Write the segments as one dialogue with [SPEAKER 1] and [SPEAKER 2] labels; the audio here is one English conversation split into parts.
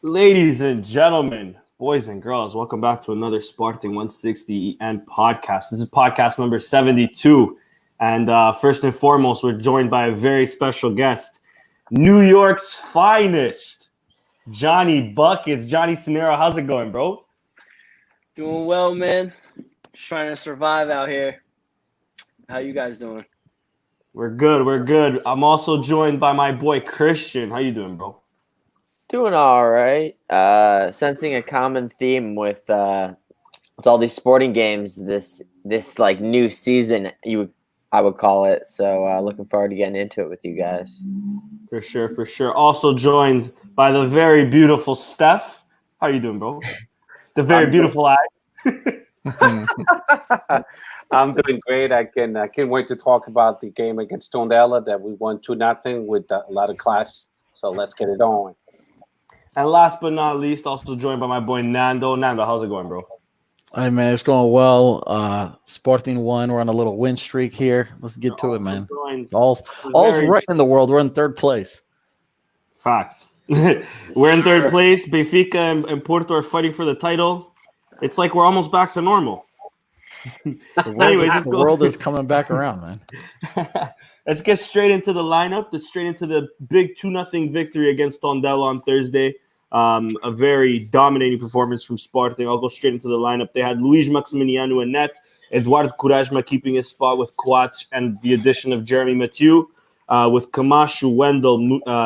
[SPEAKER 1] Ladies and gentlemen, boys and girls, welcome back to another Sporting160EN podcast. This is podcast number 72. And first and foremost, we're joined by a very special guest, New York's finest, Johnny Buckets. Johnny Cinero, how's it going, bro?
[SPEAKER 2] Doing well, man. Just trying to survive out here. How you guys doing?
[SPEAKER 1] We're good. I'm also joined by my boy, Christian. How you doing, bro?
[SPEAKER 3] Doing all right. Sensing a common theme with all these sporting games this like new season, I would call it. So looking forward to getting into it with you guys.
[SPEAKER 1] For sure. Also joined by the very beautiful Steph. How you doing, bro? The very beautiful eye.
[SPEAKER 4] I'm doing great. I can't wait to talk about the game against Tondela that we won 2-0 with a lot of class. So let's get it on.
[SPEAKER 1] And last but not least, also joined by my boy Nando. Nando, how's it going, bro?
[SPEAKER 5] Hey, man, it's going well. Sporting one, we're on a little win streak here. Let's get to it, man. All's right in the world. We're in third place.
[SPEAKER 1] Facts. We're in third place. Benfica and Porto are fighting for the title. It's like we're almost back to normal.
[SPEAKER 5] The world is coming back around, man.
[SPEAKER 1] Let's get straight into the lineup. Straight into the big 2-0 victory against Tondela on Thursday. A very dominating performance from Sporting. I'll go straight into the lineup. They had Luis Maximiliano in net, Eduardo Quaresma keeping his spot with Coates, and the addition of Jeremy Mathieu, with Camacho, Wendell,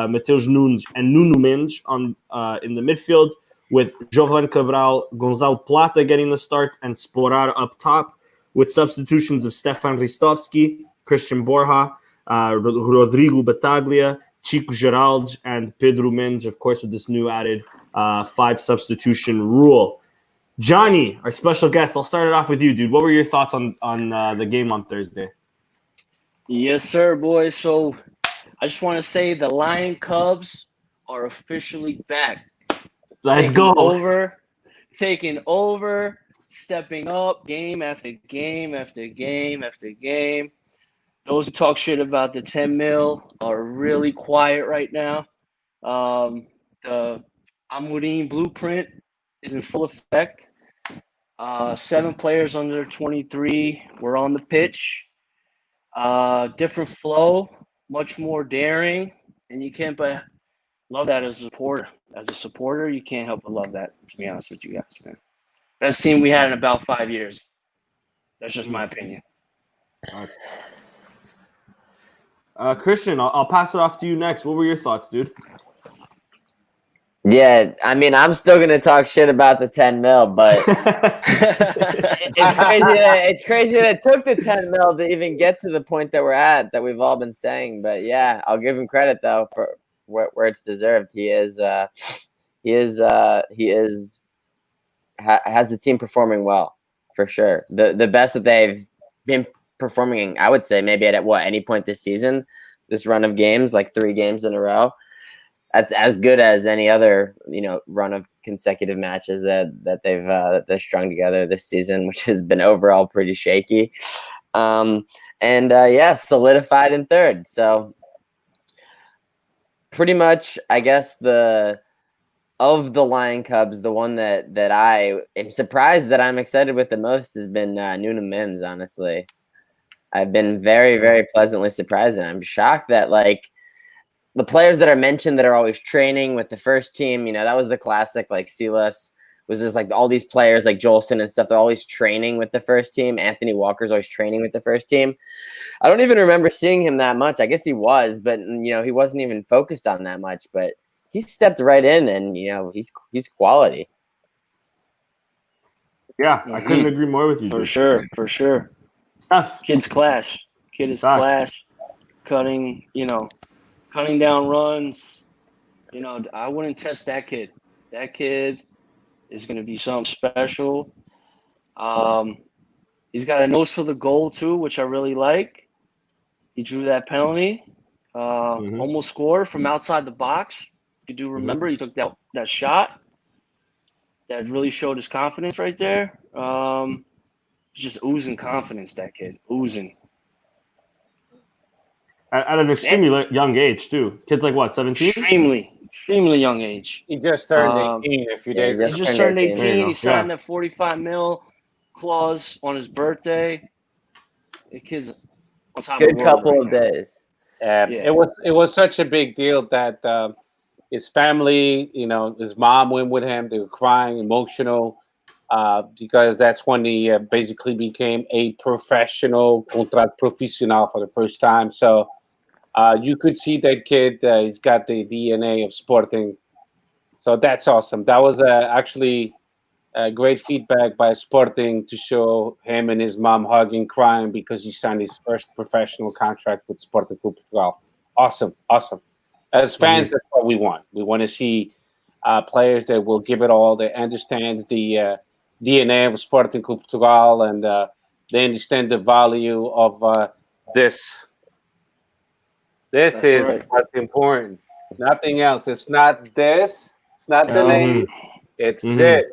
[SPEAKER 1] Mateus Nunes, and Nuno Mendes in the midfield, with Jovan Cabral, Gonzalo Plata getting the start, and Sporar up top, with substitutions of Stefan Ristovski, Christian Borja, Rodrigo Battaglia, Chico Geraldes, and Pedro Mendes, of course, with this new added 5 substitution rule. Johnny, our special guest, I'll start it off with you, dude. What were your thoughts on the game on Thursday?
[SPEAKER 2] Yes, sir, boys. So I just want to say the Lion Cubs are officially back.
[SPEAKER 1] Let's go.
[SPEAKER 2] Taking over, stepping up, game after game after game after game. Those who talk shit about the 10 mil are really quiet right now. The Amorim blueprint is in full effect. 7 players under 23 were on the pitch. Different flow, much more daring, and you can't but love that as a supporter. As a supporter, you can't help but love that, to be honest with you guys, man. Best team we had in about 5 years. That's just my opinion.
[SPEAKER 1] Christian, I'll pass it off to you next. What were your thoughts, dude?
[SPEAKER 3] Yeah, I mean, I'm still gonna talk shit about the 10 mil, but it's crazy that it took the 10 mil to even get to the point that we're at, that we've all been saying. But yeah, I'll give him credit though for where it's deserved. He has the team performing well, for sure. The best that they've been performing, I would say, maybe at any point this season, this run of games, like 3 games in a row. That's as good as any other, run of consecutive matches that they've strung together this season, which has been overall pretty shaky. Solidified in third. So pretty much, I guess of the Lion Cubs, the one that I am surprised that I'm excited with the most has been Nuno Mendes, honestly. I've been very, very pleasantly surprised, and I'm shocked that, the players that are mentioned that are always training with the first team, that was the classic, Es-CA-loes was just all these players like Jolson and stuff. They're always training with the first team. Anthony Walker's always training with the first team. I don't even remember seeing him that much. I guess he was, but, he wasn't even focused on that much. But he stepped right in, and, he's quality.
[SPEAKER 1] Yeah, I couldn't agree more with you.
[SPEAKER 2] For sure.
[SPEAKER 1] Tough.
[SPEAKER 2] Kid is class. Cutting down runs. I wouldn't test that kid. That kid is going to be something special. He's got a nose for the goal too, which I really like. He drew that penalty, almost scored from outside the box. You do remember he took that shot. That really showed his confidence right there. He's just oozing confidence, that kid. Oozing.
[SPEAKER 1] At an extremely young age, too. Kid's 17?
[SPEAKER 2] extremely young age.
[SPEAKER 4] He just turned 18 a few days
[SPEAKER 2] He
[SPEAKER 4] ago.
[SPEAKER 2] just turned 18.
[SPEAKER 1] There you go.
[SPEAKER 2] He signed a 45 mil clause on his birthday. The kid's on top of
[SPEAKER 3] Good
[SPEAKER 2] the world
[SPEAKER 3] couple
[SPEAKER 2] right
[SPEAKER 3] of
[SPEAKER 2] now.
[SPEAKER 3] days.
[SPEAKER 2] Yeah.
[SPEAKER 4] It was such a big deal that his family, his mom went with him. They were crying, emotional, because that's when he basically became a professional, contract professional for the first time. So you could see that kid. He's got the DNA of Sporting. So that's awesome. That was actually great feedback by Sporting to show him and his mom hugging, crying because he signed his first professional contract with Sporting Portugal. Awesome. As fans, that's what we want. We want to see players that will give it all, that understands the DNA of Sporting Portugal, and they understand the value of this. This is what's important. Nothing else. It's not this. It's not the name. It's this.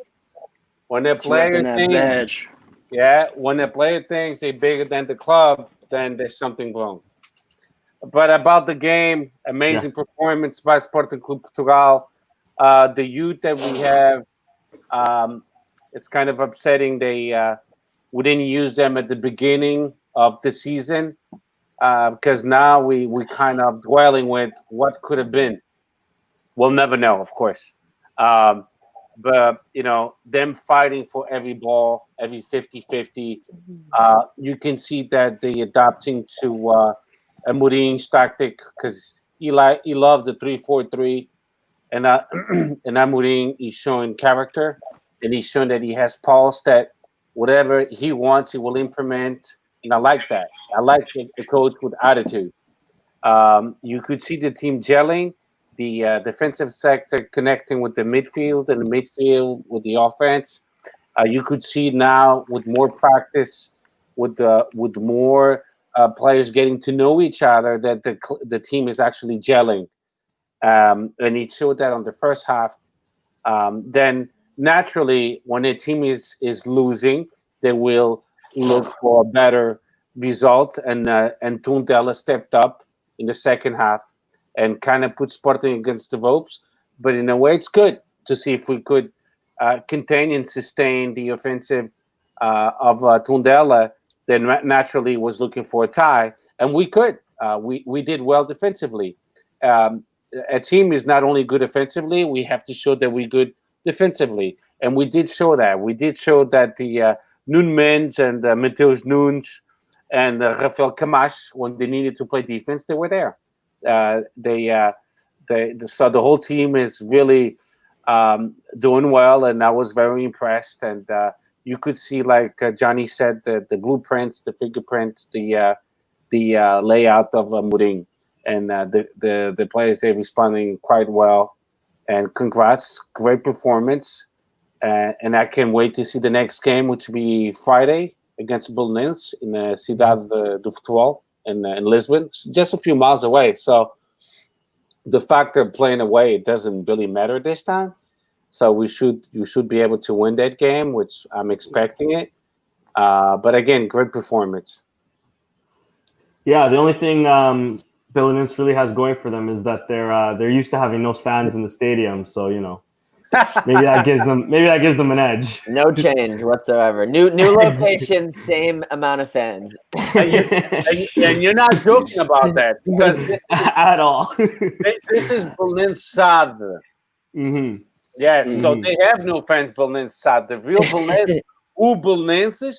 [SPEAKER 4] When the player thinks, when the player thinks they're bigger than the club, then there's something wrong. But about the game, amazing performance by Sporting Portugal. The youth that we have, it's kind of upsetting. We didn't use them at the beginning of the season because now we kind of dwelling with what could have been. We'll never know, of course. But, them fighting for every ball, every 50-50, you can see that they adapting to Mourinho's tactic because he loves the 3-4-3. And Mourinho is showing character, and he's showing that he has pulse, that whatever he wants, he will implement. And I like that. I like the coach with attitude. You could see the team gelling, the defensive sector connecting with the midfield, and the midfield with the offense. You could see now with more practice, with more players getting to know each other, that the team is actually gelling. And it showed that on the first half. Then naturally, when a team is losing, they will look for a better result. And Tondela stepped up in the second half and kind of put Sporting against the ropes. But in a way, it's good to see if we could contain and sustain the offensive of Tondela. Then naturally was looking for a tie, and we could. We did well defensively. A team is not only good offensively, we have to show that we're good defensively. And we did show that. We did show that the Nunes and Mateus Nunes and Rafael Camacho, when they needed to play defense, they were there. So the whole team is really doing well, and I was very impressed. And you could see, like Johnny said, the blueprints, the fingerprints, the layout of Mourinho. And the players, they're responding quite well. And congrats, great performance. And I can't wait to see the next game, which will be Friday against Belenenses in Cidade do Futebol in Lisbon, just a few miles away. So the fact of playing away, it doesn't really matter this time. So you should be able to win that game, which I'm expecting it. But again, great performance.
[SPEAKER 1] Yeah, the only thing Belenenses really has going for them is that they're used to having no fans in the stadium, so maybe that gives them an edge.
[SPEAKER 3] No change whatsoever. New location, same amount of fans.
[SPEAKER 4] And you're not joking about that, because
[SPEAKER 1] at all.
[SPEAKER 4] This is Belenenses.
[SPEAKER 1] Mm-hmm.
[SPEAKER 4] Yes, so they have no fans. Belenenses, the real Belenenses,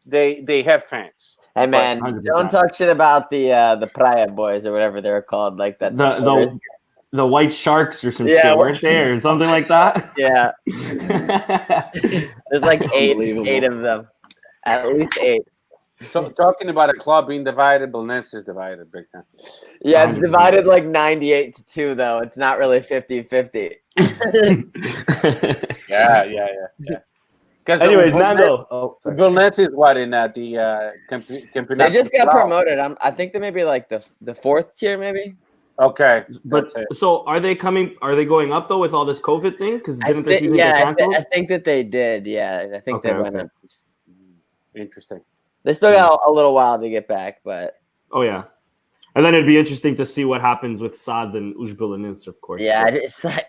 [SPEAKER 4] they have fans.
[SPEAKER 3] Hey man,
[SPEAKER 1] 100%.
[SPEAKER 3] Don't talk shit about the Praia boys or whatever they're called, like that.
[SPEAKER 1] The white sharks or some shit, weren't they, or something like that?
[SPEAKER 3] Yeah. There's like eight of them, at least 8.
[SPEAKER 4] So, talking about a club being divided, Belenenses is divided big time.
[SPEAKER 3] Yeah, it's divided like 98-2 though. It's not really 50-50.
[SPEAKER 4] Yeah.
[SPEAKER 1] Anyways, Nando.
[SPEAKER 4] Belenenses is what in the Campeonato?
[SPEAKER 3] They just got promoted. I think they may be like the 4th tier, maybe.
[SPEAKER 4] Okay,
[SPEAKER 1] but so are they coming? Are they going up though with all this COVID thing? Because didn't they?
[SPEAKER 3] I think that they did. Yeah, I think they went up.
[SPEAKER 4] Interesting.
[SPEAKER 3] They still got a little while to get back, but
[SPEAKER 1] oh yeah, And then it'd be interesting to see what happens with Saad and Ujbil and Ince, of course.
[SPEAKER 3] Yeah, it's like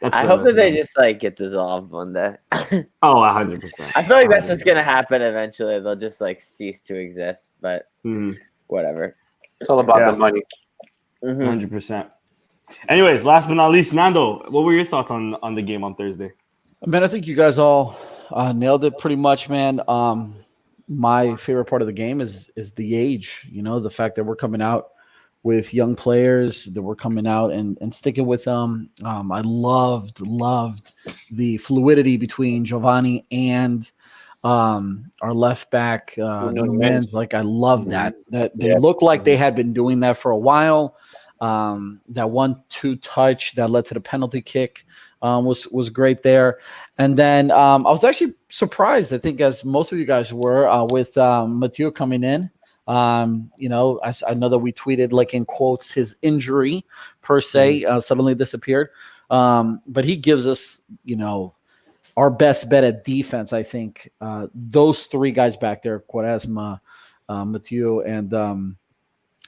[SPEAKER 1] That's
[SPEAKER 3] I hope that they just like get dissolved one day.
[SPEAKER 1] Oh, 100%.
[SPEAKER 3] I feel like that's what's gonna happen eventually. They'll just like cease to exist, but whatever.
[SPEAKER 4] It's all about the money.
[SPEAKER 1] 100%. Anyways, last but not least, Nando, what were your thoughts on the game on Thursday?
[SPEAKER 5] Man, I think you guys all nailed it pretty much, man. My favorite part of the game is the age, the fact that we're coming out with young players, that we're coming out and sticking with them. I loved the fluidity between Giovanni and our left back, Men's. Like, I love that they look like they had been doing that for a while. That 1-2 touch that led to the penalty kick was great there. And then I was actually surprised, I think, as most of you guys were, with Mathieu coming in. I know that we tweeted, like, in quotes, his injury per se suddenly disappeared. But he gives us, our best bet at defense. I think those three guys back there, Quaresma, Mathieu, and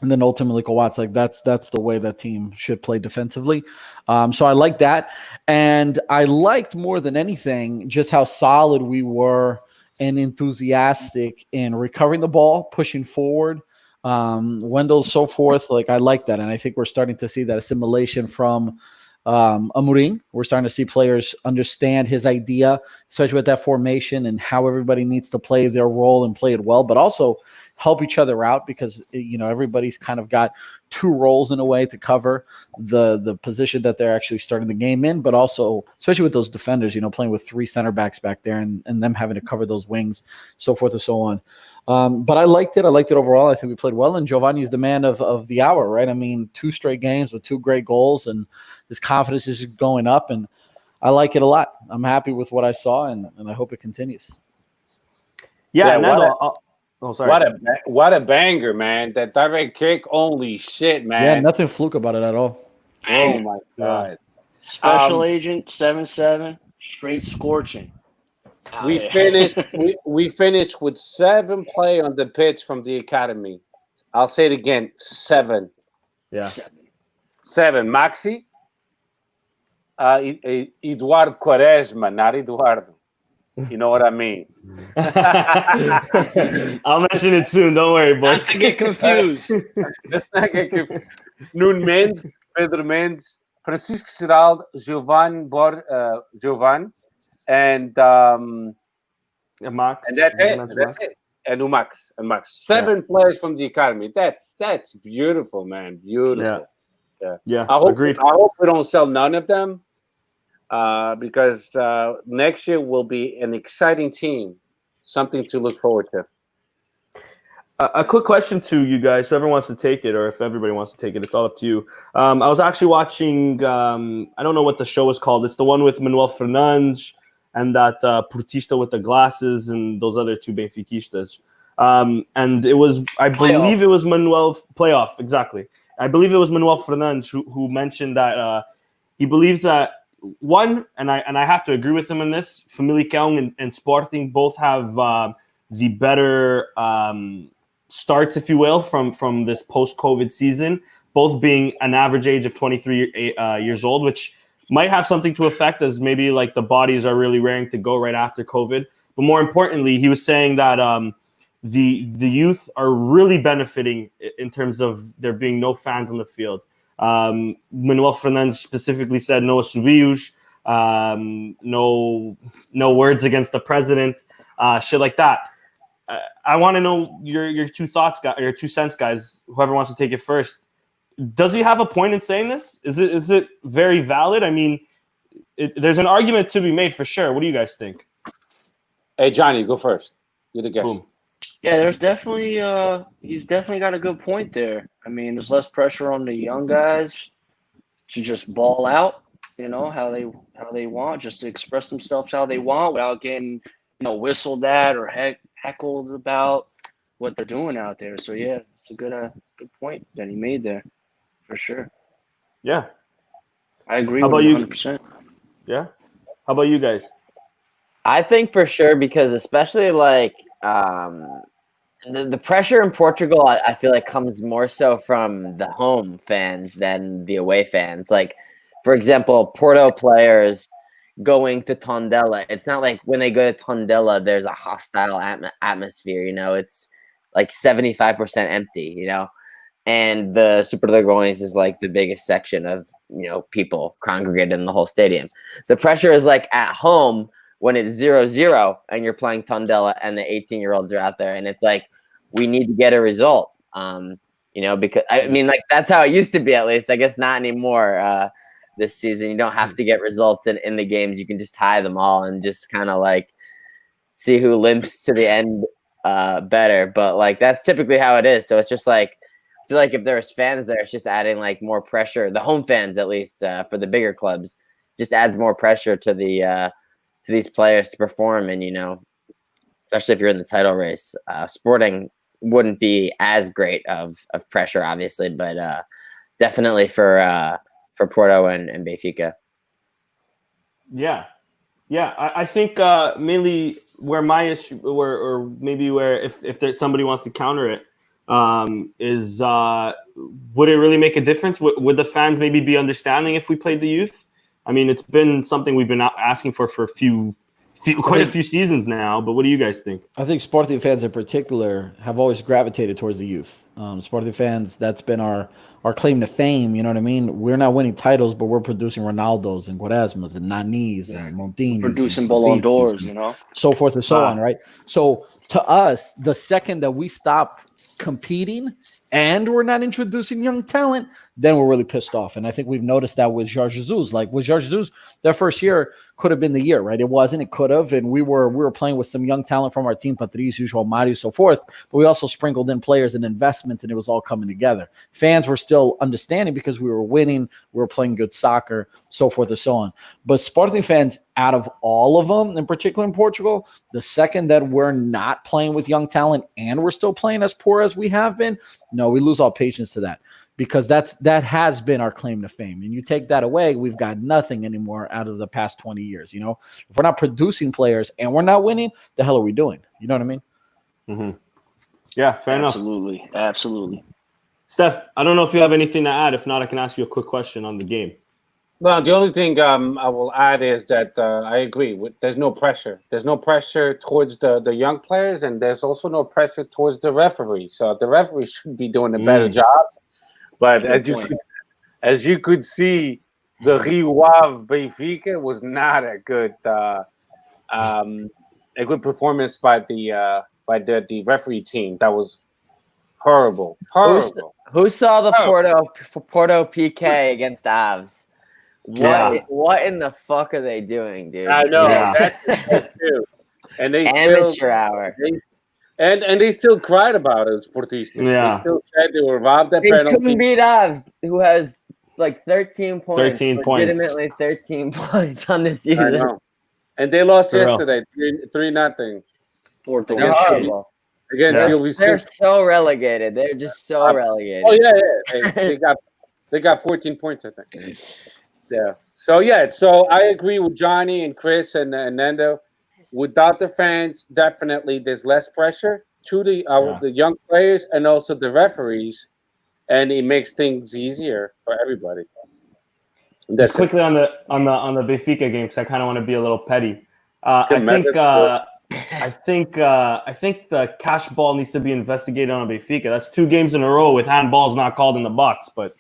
[SPEAKER 5] then ultimately Kowats, like that's the way that team should play defensively. So I like that. And I liked more than anything just how solid we were and enthusiastic in recovering the ball, pushing forward. Wendell, so forth. Like, I like that. And I think we're starting to see that assimilation from Amorim. We're starting to see players understand his idea, especially with that formation and how everybody needs to play their role and play it well, but also help each other out because, everybody's kind of got two roles in a way to cover the position that they're actually starting the game in, but also, especially with those defenders, playing with three center backs back there and them having to cover those wings, so forth and so on. But I liked it. I liked it overall. I think we played well, and Giovanni's the man of the hour, right? I mean, 2 straight games with 2 great goals, and his confidence is going up, and I like it a lot. I'm happy with what I saw, and I hope it continues.
[SPEAKER 1] Yeah, Nando, sorry.
[SPEAKER 4] What a banger, man. That direct kick, holy shit, man.
[SPEAKER 5] Yeah, nothing fluke about it at all.
[SPEAKER 4] Oh, my God.
[SPEAKER 2] Special agent, 7-7, straight scorching.
[SPEAKER 4] We finished with 7 play on the pitch from the academy. I'll say it again, 7.
[SPEAKER 1] Yeah.
[SPEAKER 4] 7. Maxi, Eduardo Quaresma, not Eduardo. You know what I mean?
[SPEAKER 1] I'll mention it soon. Don't worry, boys.
[SPEAKER 2] I get confused.
[SPEAKER 4] Nuno Mendes, Pedro Mendes, Francisco Geraldo, Giovanni, and
[SPEAKER 1] Max.
[SPEAKER 4] And that's it. And Max. 7 players from the academy. That's beautiful, man. Beautiful.
[SPEAKER 1] Yeah.
[SPEAKER 4] I hope we don't sell none of them. Because next year will be an exciting team, something to look forward to.
[SPEAKER 1] A quick question to you guys, whoever wants to take it, or if everybody wants to take it, it's all up to you. I was actually watching, I don't know what the show is called. It's the one with Manuel Fernandes and that Portista with the glasses and those other 2 Benfiquistas. And it was, I believe it was Manuel, playoff, exactly. I believe it was Manuel Fernandes who mentioned that he believes that, one, and I have to agree with him on this, Famalicão and Sporting both have the better starts, if you will, from this post-COVID season, both being an average age of 23 years old, which might have something to affect as maybe like the bodies are really raring to go right after COVID. But more importantly, he was saying that the youth are really benefiting in terms of there being no fans on the field. Manuel Fernandes specifically said no subios, no words against the president, shit like that. I want to know your 2 thoughts, guys, your 2 cents, guys. Whoever wants to take it first. Does he have a point in saying this? Is it very valid? I mean, there's an argument to be made for sure. What do you guys think?
[SPEAKER 4] Hey, Johnny, go first. You're the guest.
[SPEAKER 1] Boom.
[SPEAKER 2] Yeah, there's definitely he's definitely got a good point there. I mean, there's less pressure on the young guys to just ball out, how they want, just to express themselves how they want without getting, whistled at or heckled about what they're doing out there. So yeah, it's a good point that he made there, for sure.
[SPEAKER 1] Yeah,
[SPEAKER 2] I agree
[SPEAKER 1] with
[SPEAKER 2] you 100%.
[SPEAKER 1] Yeah, how about you guys?
[SPEAKER 3] I think for sure, because especially like The pressure in Portugal, I feel like, comes more so from the home fans than the away fans. Like, for example, Porto players going to Tondela. It's not like when they go to Tondela, there's a hostile atmosphere. It's like 75% empty. And the Super Dragones is like the biggest section of people congregated in the whole stadium. The pressure is like at home when it's 0-0 and you're playing Tondela and the 18-year-olds are out there, and it's like, we need to get a result. Because I mean, like, that's how it used to be, at least. I guess not anymore. This season, you don't have to get results in the games. You can just tie them all and just kind of like see who limps to the end better. But like, that's typically how it is. So it's just like, I feel like if there's fans there, it's just adding like more pressure. The home fans, at least for the bigger clubs, just adds more pressure to these players to perform. And especially if you're in the title race, Sporting wouldn't be as great of pressure, obviously, but definitely for Porto and Benfica.
[SPEAKER 1] Yeah. I think mainly where my issue, or maybe where if there's somebody wants to counter it, is would it really make a difference? Would the fans maybe be understanding if we played the youth? I mean, it's been something we've been asking for quite a few seasons now. But what do you guys think?
[SPEAKER 5] I think Sporting fans in particular have always gravitated towards the youth. Sporting fans, that's been our claim to fame. You know what I mean? We're not winning titles, but we're producing Ronaldos and Quaresmas and Nanis and Montinis.
[SPEAKER 2] Producing Ballon d'Ors,
[SPEAKER 5] so forth and so on, right? So to us, the second that we stop competing and we're not introducing young talent, then we're really pissed off. And I think we've noticed that with Jorge Jesus. Like with Jorge Jesus, their first year could have been the year, right? It wasn't. It could have. And we were playing with some young talent from our team, Patricio, João Mario, so forth. But we also sprinkled in players and investments, and it was all coming together. Fans were still understanding because we were winning, we were playing good soccer, so forth and so on. But Sporting fans, out of all of them, in particular in Portugal, the second that we're not playing with young talent and we're still playing as poor as we have been, no, we lose all patience to that, because that has been our claim to fame. And you take that away, we've got nothing anymore out of the past 20 years. If we're not producing players and we're not winning, the hell are we doing? You know what I mean?
[SPEAKER 1] Mm-hmm. Yeah, fair enough.
[SPEAKER 2] Absolutely.
[SPEAKER 1] Steph, I don't know if you have anything to add. If not, I can ask you a quick question on the game.
[SPEAKER 4] No, the only thing I will add is that I agree. There's no pressure. There's no pressure towards the young players, and there's also no pressure towards the referee. So the referee should be doing a better job. But as you could see, the Rio Ave Benfica was not a good performance by the referee team. That was horrible.
[SPEAKER 3] Who saw the Porto PK against Avs? What in the fuck are they doing, dude?
[SPEAKER 4] I know. Yeah. That's true. And they
[SPEAKER 3] amateur hour.
[SPEAKER 4] And they still cried about it, Sportistas.
[SPEAKER 1] Yeah.
[SPEAKER 4] They still said they were robbed that
[SPEAKER 3] penalty. They
[SPEAKER 4] penalty.
[SPEAKER 3] couldn't beat Avs, who has like 13 points.
[SPEAKER 1] 13 points.
[SPEAKER 3] Legitimately 13 points on this season.
[SPEAKER 4] I know. And they lost yesterday, 3-0.
[SPEAKER 3] Portugal. They're so relegated. They're just so relegated.
[SPEAKER 4] Oh yeah. They got 14 points, I think. Yeah. So I agree with Johnny and Chris and Nando. Without the fans, definitely there's less pressure to the young players and also the referees, and it makes things easier for everybody.
[SPEAKER 1] Just quickly on the Benfica game, because I kind of want to be a little petty. I think the cash ball needs to be investigated on Benfica. That's 2 games in a row with handballs not called in the box, but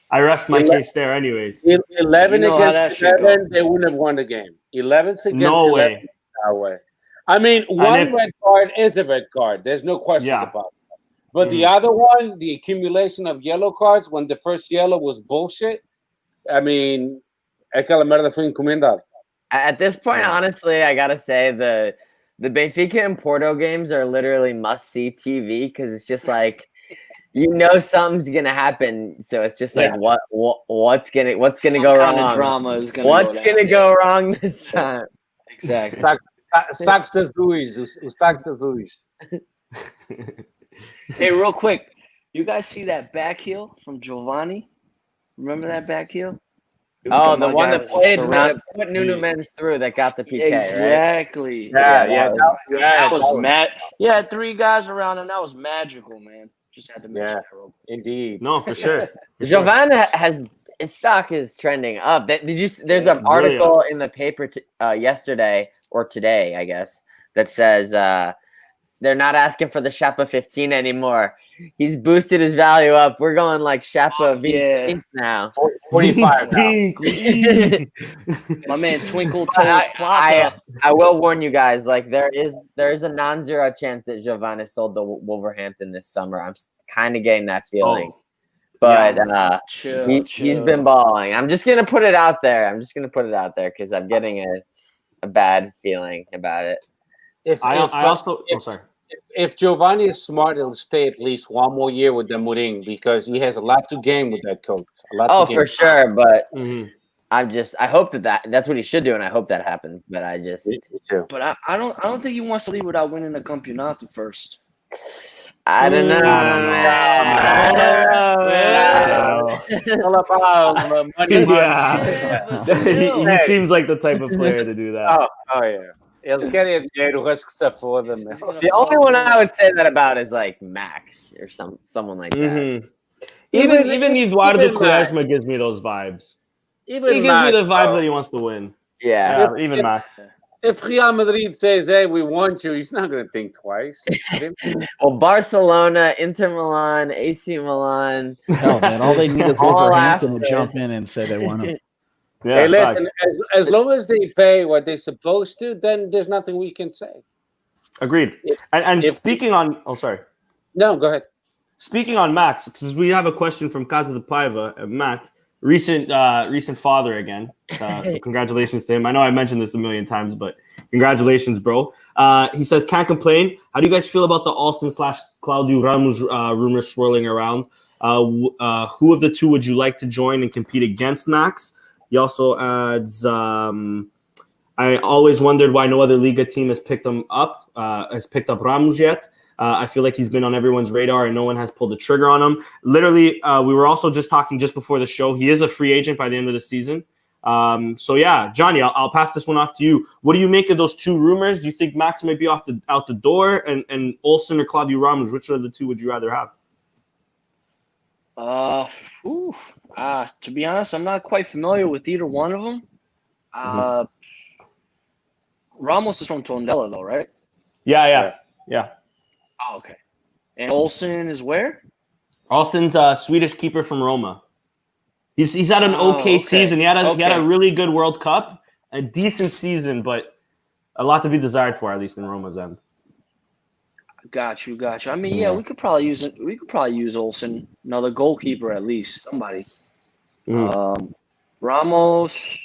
[SPEAKER 1] I rest my case there anyways.
[SPEAKER 4] 11 against 11, they wouldn't have won the game. 11 against 11. No way. I mean, one red card is a red card. There's no questions about it. But the other one, the accumulation of yellow cards when the first yellow was bullshit, I mean, aquela merda foi encomendada.
[SPEAKER 3] At this point, honestly, I got to say the Benfica and Porto games are literally must-see TV, because it's just like, something's gonna happen, so it's just like what's gonna go wrong?
[SPEAKER 2] Kind of drama is gonna.
[SPEAKER 3] What's gonna go wrong this time?
[SPEAKER 2] Exactly.
[SPEAKER 4] Sax azuis.
[SPEAKER 2] Hey, real quick, you guys see that back heel from Giovanni? Remember that back heel?
[SPEAKER 3] Oh, the one that played
[SPEAKER 2] surround-
[SPEAKER 3] put Nuno Mendes through that got the PK, right?
[SPEAKER 2] Exactly.
[SPEAKER 4] Yeah,
[SPEAKER 2] That was mad. Yeah, 3 guys around him. That was magical, man. Just had to mention that real quick.
[SPEAKER 4] Indeed.
[SPEAKER 1] No, for sure.
[SPEAKER 3] Giovanni has his stock is trending up. Did you? There's an
[SPEAKER 1] really
[SPEAKER 3] article in the paper yesterday or today, I guess, that says they're not asking for the Shapa 15 anymore. He's boosted his value up. We're going like Shapa V now.
[SPEAKER 4] 45 now.
[SPEAKER 2] My man Twinkle Toes Plata.
[SPEAKER 3] I will warn you guys. Like there is a non-zero chance that Giovanni sold to Wolverhampton this summer. I'm kind of getting that feeling.
[SPEAKER 1] Oh.
[SPEAKER 3] But he's
[SPEAKER 2] chill.
[SPEAKER 3] been balling. I'm just gonna put it out there. Because I'm getting a bad feeling about it.
[SPEAKER 4] If Giovanni is smart, he'll stay at least one more year with the Mourinho because he has a lot to gain with that coach.
[SPEAKER 3] For sure. But
[SPEAKER 1] Mhm.
[SPEAKER 3] I hope that's what he should do, and I hope that happens. But I just
[SPEAKER 2] But I don't think he wants to leave without winning the Campeonato first.
[SPEAKER 3] I don't know,
[SPEAKER 4] It's all about money.
[SPEAKER 1] Yeah.
[SPEAKER 2] but still.
[SPEAKER 1] He seems like the type of player to do that.
[SPEAKER 4] Oh yeah. Eles querem dinheiro, o resto que se foda, né?
[SPEAKER 3] The only one I would say that about is like Max or someone like that.
[SPEAKER 1] Mhm. Even Eduardo Quaresma gives me those vibes. He gives me the vibes that he wants to win.
[SPEAKER 3] Yeah.
[SPEAKER 1] Even Max.
[SPEAKER 4] If Real Madrid says, "Hey, we want you," he's not going to think twice.
[SPEAKER 3] Well, Barcelona, Inter Milan, AC Milan.
[SPEAKER 5] Hell, man, all they need is
[SPEAKER 3] All
[SPEAKER 5] Wolverhampton to
[SPEAKER 3] after
[SPEAKER 5] jump in and say they want him.
[SPEAKER 1] Yeah,
[SPEAKER 4] Hey, listen, as long as they pay what they're supposed to, then there's nothing we can say.
[SPEAKER 1] agreed. And speaking on, sorry.
[SPEAKER 4] No, go ahead.
[SPEAKER 1] Speaking on Max, because we have a question from Casa de Paiva, Matt, recent father again. Congratulations to him. I know I mentioned this a million times, but congratulations, bro. He says, can't complain. How do you guys feel about the Alston/Claudio Ramos rumors swirling around? Who of the two would you like to join and compete against Max? He also adds, I always wondered why no other Liga team has picked up Ramos yet. I feel like he's been on everyone's radar and no one has pulled the trigger on him. Literally, we were also just talking just before the show. He is a free agent by the end of the season. So yeah, Johnny, I'll pass this one off to you. What do you make of those two rumors? Do you think Max may be out the door and Olsen or Claudio Ramos? Which of the two would you rather have?
[SPEAKER 2] To be honest, I'm not quite familiar with either one of them. Ramos is from Tondela, though, right?
[SPEAKER 1] Yeah.
[SPEAKER 2] Oh, okay. And Olsen is where?
[SPEAKER 1] Olsen's a Swedish keeper from Roma. He's had an okay season. He had a really good World Cup, a decent season, but a lot to be desired for, at least in Roma's end.
[SPEAKER 2] Got you. I mean, yeah, we could probably use it. We could probably use Olsen, another goalkeeper at least, somebody. Ramos,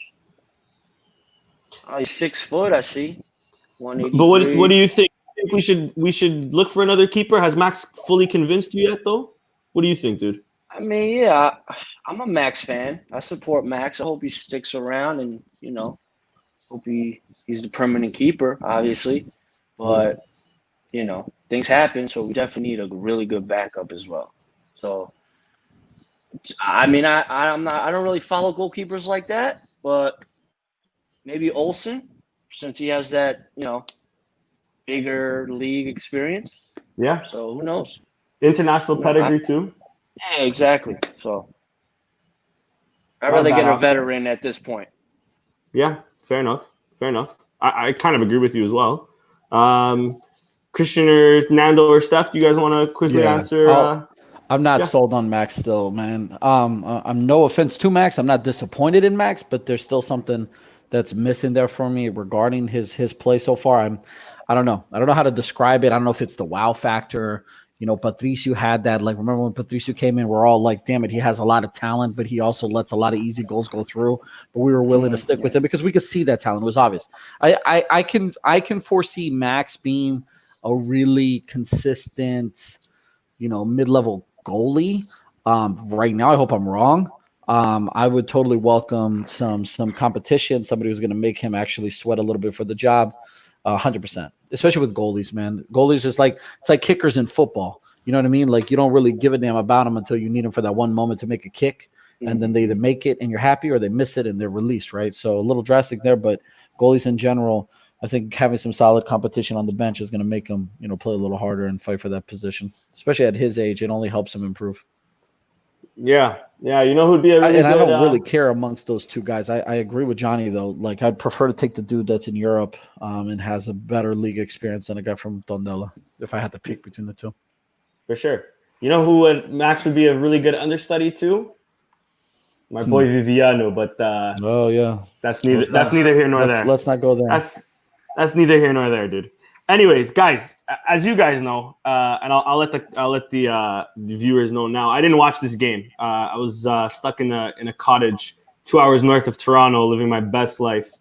[SPEAKER 2] he's 6 foot. I see. 183.
[SPEAKER 1] But what do you think? We should look for another keeper? Has Max fully convinced you yet, though? What do you think, dude?
[SPEAKER 2] I mean, yeah, I'm a Max fan. I support Max. I hope he sticks around, and hope he's the permanent keeper, obviously. But things happen, so we definitely need a really good backup as well. So, I mean, I don't really follow goalkeepers like that, but maybe Olsen, since he has that bigger league experience.
[SPEAKER 1] Yeah.
[SPEAKER 2] So who knows?
[SPEAKER 1] International pedigree too.
[SPEAKER 2] Yeah, exactly. So I'd rather get a veteran at this point.
[SPEAKER 1] Yeah, fair enough. I kind of agree with you as well. Christian or Nando or Steph, do you guys want to quickly answer?
[SPEAKER 5] I'm not sold on Max still, man. I'm no offense to Max. I'm not disappointed in Max, but there's still something that's missing there for me regarding his play so far. I don't know. I don't know how to describe it. I don't know if it's the wow factor. Patricio had that. Like, remember when Patricio came in, we're all like, damn it, he has a lot of talent, but he also lets a lot of easy goals go through. But we were willing to stick with him because we could see that talent. It was obvious. I can foresee Max being a really consistent, mid-level goalie. Right now, I hope I'm wrong. I would totally welcome some competition, somebody who's going to make him actually sweat a little bit for the job. 100%, especially with goalies, man. Goalies it's like kickers in football. You know what I mean? Like, you don't really give a damn about them until you need them for that one moment to make a kick. and then they either make it and you're happy, or they miss it and they're released, right? So a little drastic there, but goalies in general, I think having some solid competition on the bench is going to make him, play a little harder and fight for that position. Especially at his age, it only helps him improve.
[SPEAKER 1] Yeah. You know who'd be a really good...
[SPEAKER 5] I don't really care amongst those two guys. I agree with Johnny, though. Like, I'd prefer to take the dude that's in Europe and has a better league experience than a guy from Tondela, if I had to pick between the two.
[SPEAKER 1] For sure. You know who Max would be a really good understudy to? My boy Viviano, but
[SPEAKER 5] oh yeah,
[SPEAKER 1] that's neither here nor there.
[SPEAKER 5] Let's not go there.
[SPEAKER 1] That's neither here nor there, dude. Anyways, guys, as you guys know, and I'll let the viewers know now. I didn't watch this game. I was stuck in a cottage 2 hours north of Toronto, living my best life,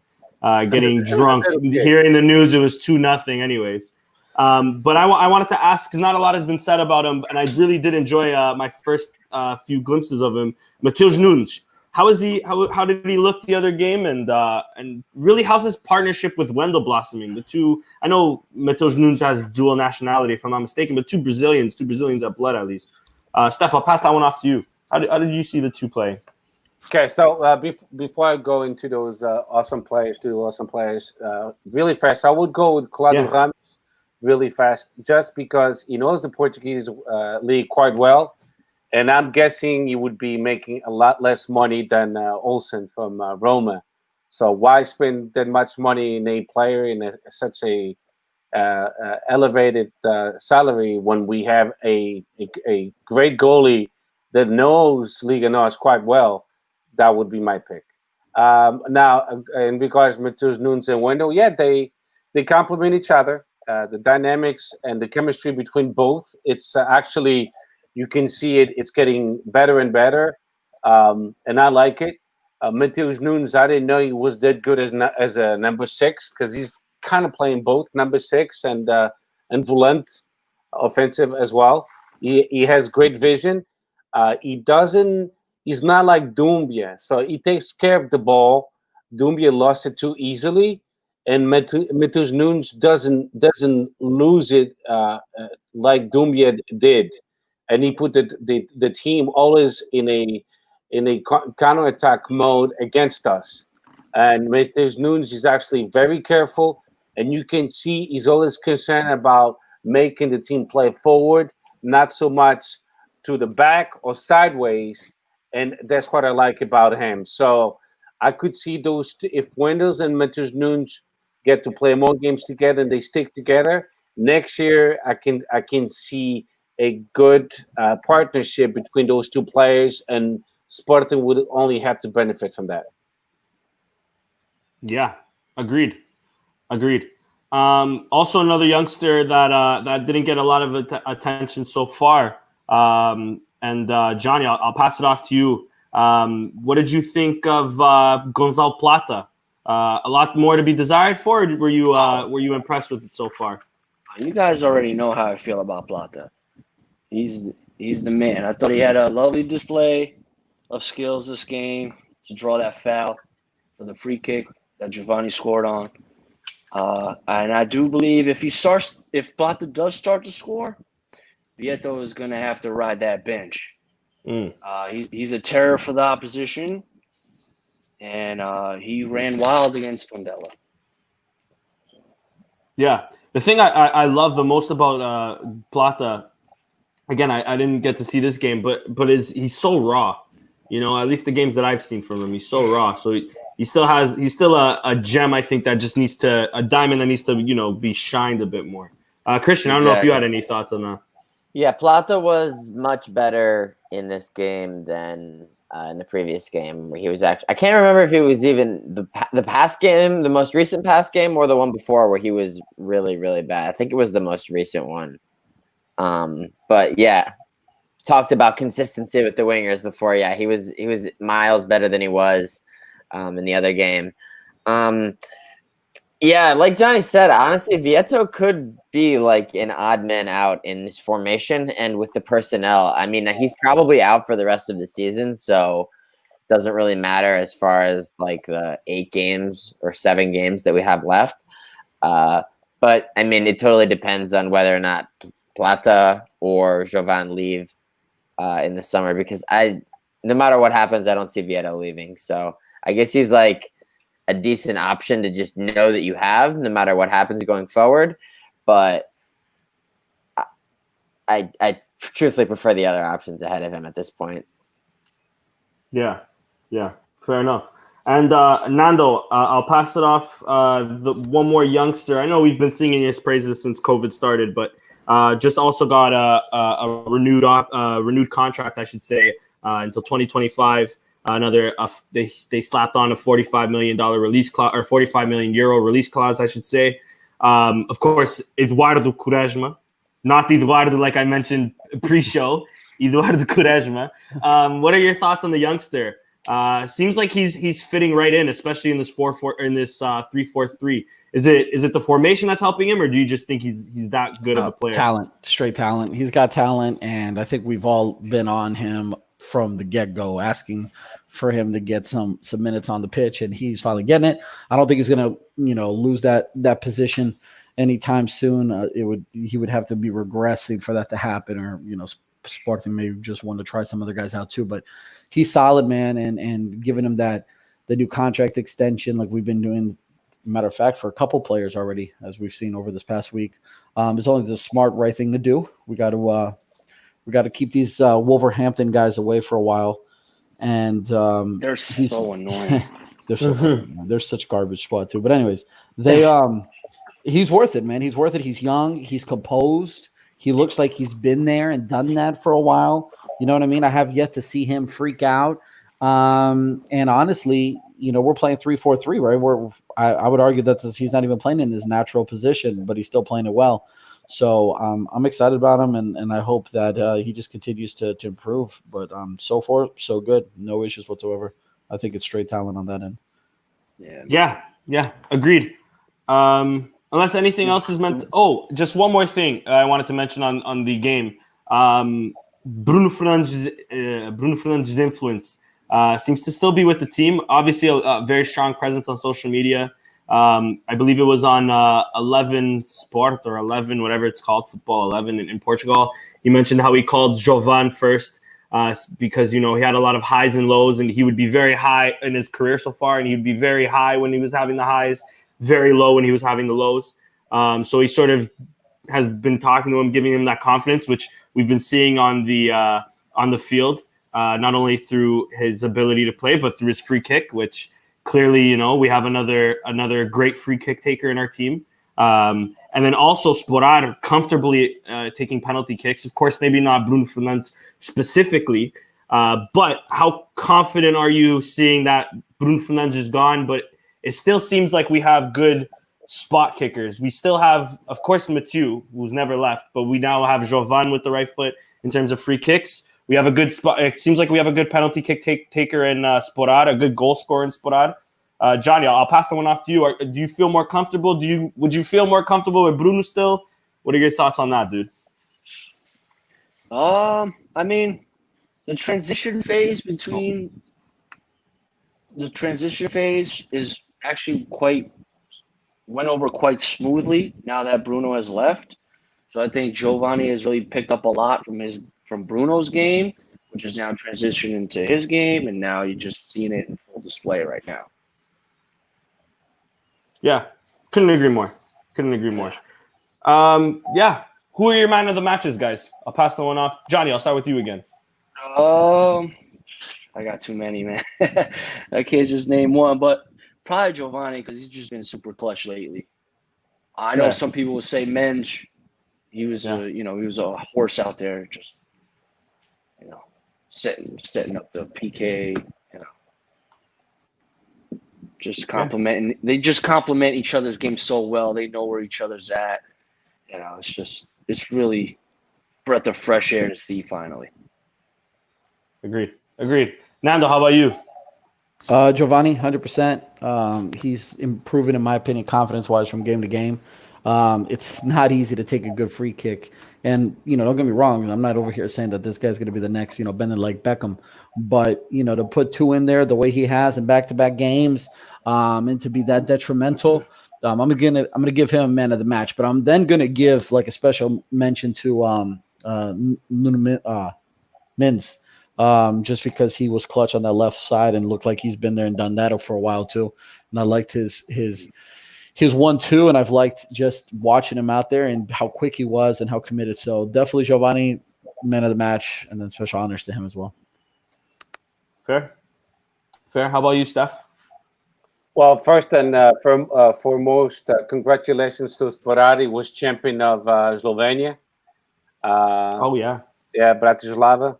[SPEAKER 1] getting drunk, hearing the news. It was 2-0. Anyways, but I wanted to ask, because not a lot has been said about him, and I really did enjoy my first few glimpses of him. Matheus Nunes. How is he? How did he look the other game? And really, how's his partnership with Wendell blossoming? The two, I know Matheus Nunes has dual nationality, if I'm not mistaken, but two Brazilians at blood at least. Steph, I'll pass that one off to you. How did you see the two play?
[SPEAKER 4] Okay, so before I go into those awesome players, really fast, I would go with Claudio Ramos really fast, just because he knows the Portuguese league quite well. And I'm guessing he would be making a lot less money than Olsen from Roma. So why spend that much money in a player in such a elevated salary when we have a great goalie that knows Liga NOS quite well? That would be my pick. Now, in regards to Matheus Nunes and Wendell, they complement each other. The dynamics and the chemistry between both, it's actually... You can see it's getting better and better, and I like it. Matheus Nunes, I didn't know he was that good as a number 6, because he's kind of playing both number 6 and volant, offensive as well. He has great vision. He's not like Doumbia, so he takes care of the ball. Doumbia lost it too easily, and Matheus Nunes doesn't lose it like Doumbia did. And he put the team always in a counterattack mode against us. And Matheus Nunes is actually very careful, and you can see he's always concerned about making the team play forward, not so much to the back or sideways. And that's what I like about him. So I could see those two, if Wendell and Matheus Nunes get to play more games together and they stick together next year, I can see a good partnership between those two players, and Sporting would only have to benefit from that.
[SPEAKER 1] Yeah, agreed. Also, another youngster that didn't get a lot of attention so far. And Johnny, I'll pass it off to you. What did you think of Gonzalo Plata? A lot more to be desired for, or were you impressed with it so far?
[SPEAKER 2] You guys already know how I feel about Plata. He's the man. I thought he had a lovely display of skills this game to draw that foul for the free kick that Giovanni scored on. And I do believe if Plata does start to score, Vieto is going to have to ride that bench. He's a terror for the opposition, and he ran wild against Tondela.
[SPEAKER 1] Yeah, the thing I love the most about Plata, again, I didn't get to see this game, but he's so raw. At least the games that I've seen from him, he's so raw. So he's still a gem. I think that just needs a diamond that needs to be shined a bit more. Christian, I don't know if you had any thoughts on that.
[SPEAKER 3] Yeah, Plata was much better in this game than in the previous game. He was actually, I can't remember if it was even the past game, the most recent past game, or the one before where he was really, really bad. I think it was the most recent one. But yeah, talked about consistency with the wingers before. Yeah, he was miles better than he was in the other game. Yeah, like Johnny said, honestly, Vieto could be like an odd man out in this formation and with the personnel. I mean, he's probably out for the rest of the season, so it doesn't really matter as far as like the 8 games or 7 games that we have left. But I mean, it totally depends on whether or not Plata or Jovan leave in the summer, because I no matter what happens, I don't see Vieira leaving. So I guess he's like a decent option to just know that you have, no matter what happens going forward. But I truthfully prefer the other options ahead of him at this point.
[SPEAKER 1] Yeah, fair enough. And Nando, I'll pass it off. The one more youngster. I know we've been singing his praises since COVID started, but just also got a renewed contract, I should say, until 2025. They slapped on a $45 million release clause, or 45 million euro release clause, I should say. Of course, Eduardo Quaresma, not Eduardo like I mentioned pre-show. Eduardo Quaresma. What are your thoughts on the youngster? Seems like he's fitting right in, especially in this 3-4-3. Is it the formation that's helping him, or do you just think he's that good of a player?
[SPEAKER 5] Talent, straight talent. He's got talent, and I think we've all been on him from the get-go, asking for him to get some minutes on the pitch, and he's finally getting it. I don't think he's gonna lose that position anytime soon. He would have to be regressing for that to happen, or Sporting may just want to try some other guys out too, but he's solid, man, and giving him the new contract extension like we've been doing, matter of fact, for a couple players already, as we've seen over this past week. It's only the smart, right thing to do. We got to keep these Wolverhampton guys away for a while, and
[SPEAKER 2] they're so annoying.
[SPEAKER 5] They're such garbage squad too. But anyways, he's worth it, man. He's worth it. He's young. He's composed. He looks like he's been there and done that for a while. You know what I mean? I have yet to see him freak out. And honestly, we're playing 3-4-3, right? I would argue that he's not even playing in his natural position, but he's still playing it well. So I'm excited about him, and I hope that he just continues to improve. But so far, so good. No issues whatsoever. I think it's straight talent on that end.
[SPEAKER 1] Yeah. Agreed. Unless anything else is meant. Just one more thing I wanted to mention on the game. Bruno Fernandes' influence seems to still be with the team. Obviously, a very strong presence on social media. I believe it was on 11 Sport or 11, whatever it's called, Football 11 in Portugal. He mentioned how he called Jovan first because, he had a lot of highs and lows, and he would be very high in his career so far, and he'd be very high when he was having the highs, very low when he was having the lows. So he sort of has been talking to him, giving him that confidence, which we've been seeing on the field, not only through his ability to play, but through his free kick, which clearly, we have another great free kick taker in our team. And then also Sporar comfortably taking penalty kicks. Of course, maybe not Bruno Fernandes specifically, but how confident are you seeing that Bruno Fernandes is gone, but it still seems like we have good spot kickers. We still have, of course, Mathieu, who's never left, but we now have Jovan with the right foot in terms of free kicks. We have a good spot. It seems like we have a good penalty kick taker in Sporar, a good goal scorer in Sporar. Johnny, I'll pass the one off to you. Do you feel more comfortable? Would you feel more comfortable with Bruno still? What are your thoughts on that, dude?
[SPEAKER 2] I mean, the transition phase is actually went over quite smoothly now that Bruno has left. So I think Giovanni has really picked up a lot from Bruno's game, which is now transitioned into his game, and now you're just seeing it in full display right now.
[SPEAKER 1] Yeah, couldn't agree more. Who are your man of the matches, guys? I'll pass the one off. Johnny, I'll start with you again.
[SPEAKER 2] I got too many, man. I can't just name one, but probably Giovanni, because he's just been super clutch lately. I know some people would say Menge. He was he was a horse out there, just setting up the PK. Just complimenting. They just complement each other's game so well. They know where each other's at. It's really breath of fresh air to see finally.
[SPEAKER 1] Agreed. Nando, how about you?
[SPEAKER 5] Giovanni, 100%. He's improving, in my opinion, confidence-wise from game to game. It's not easy to take a good free kick. And, don't get me wrong, I'm not over here saying that this guy's going to be the next, bending like Beckham. But, to put two in there the way he has in back-to-back games and to be that detrimental, I'm gonna give him man of the match. But I'm then going to give, like, a special mention to Mins. just because he was clutch on that left side and looked like he's been there and done that for a while too. And I liked his 1-2, and I've liked just watching him out there and how quick he was and how committed. So definitely Giovanni, man of the match, and then special honors to him as well.
[SPEAKER 1] Fair. How about you, Steph?
[SPEAKER 4] Well, first and foremost, congratulations to Sporari, was champion of Slovenia.
[SPEAKER 1] Yeah.
[SPEAKER 4] Yeah, Bratislava.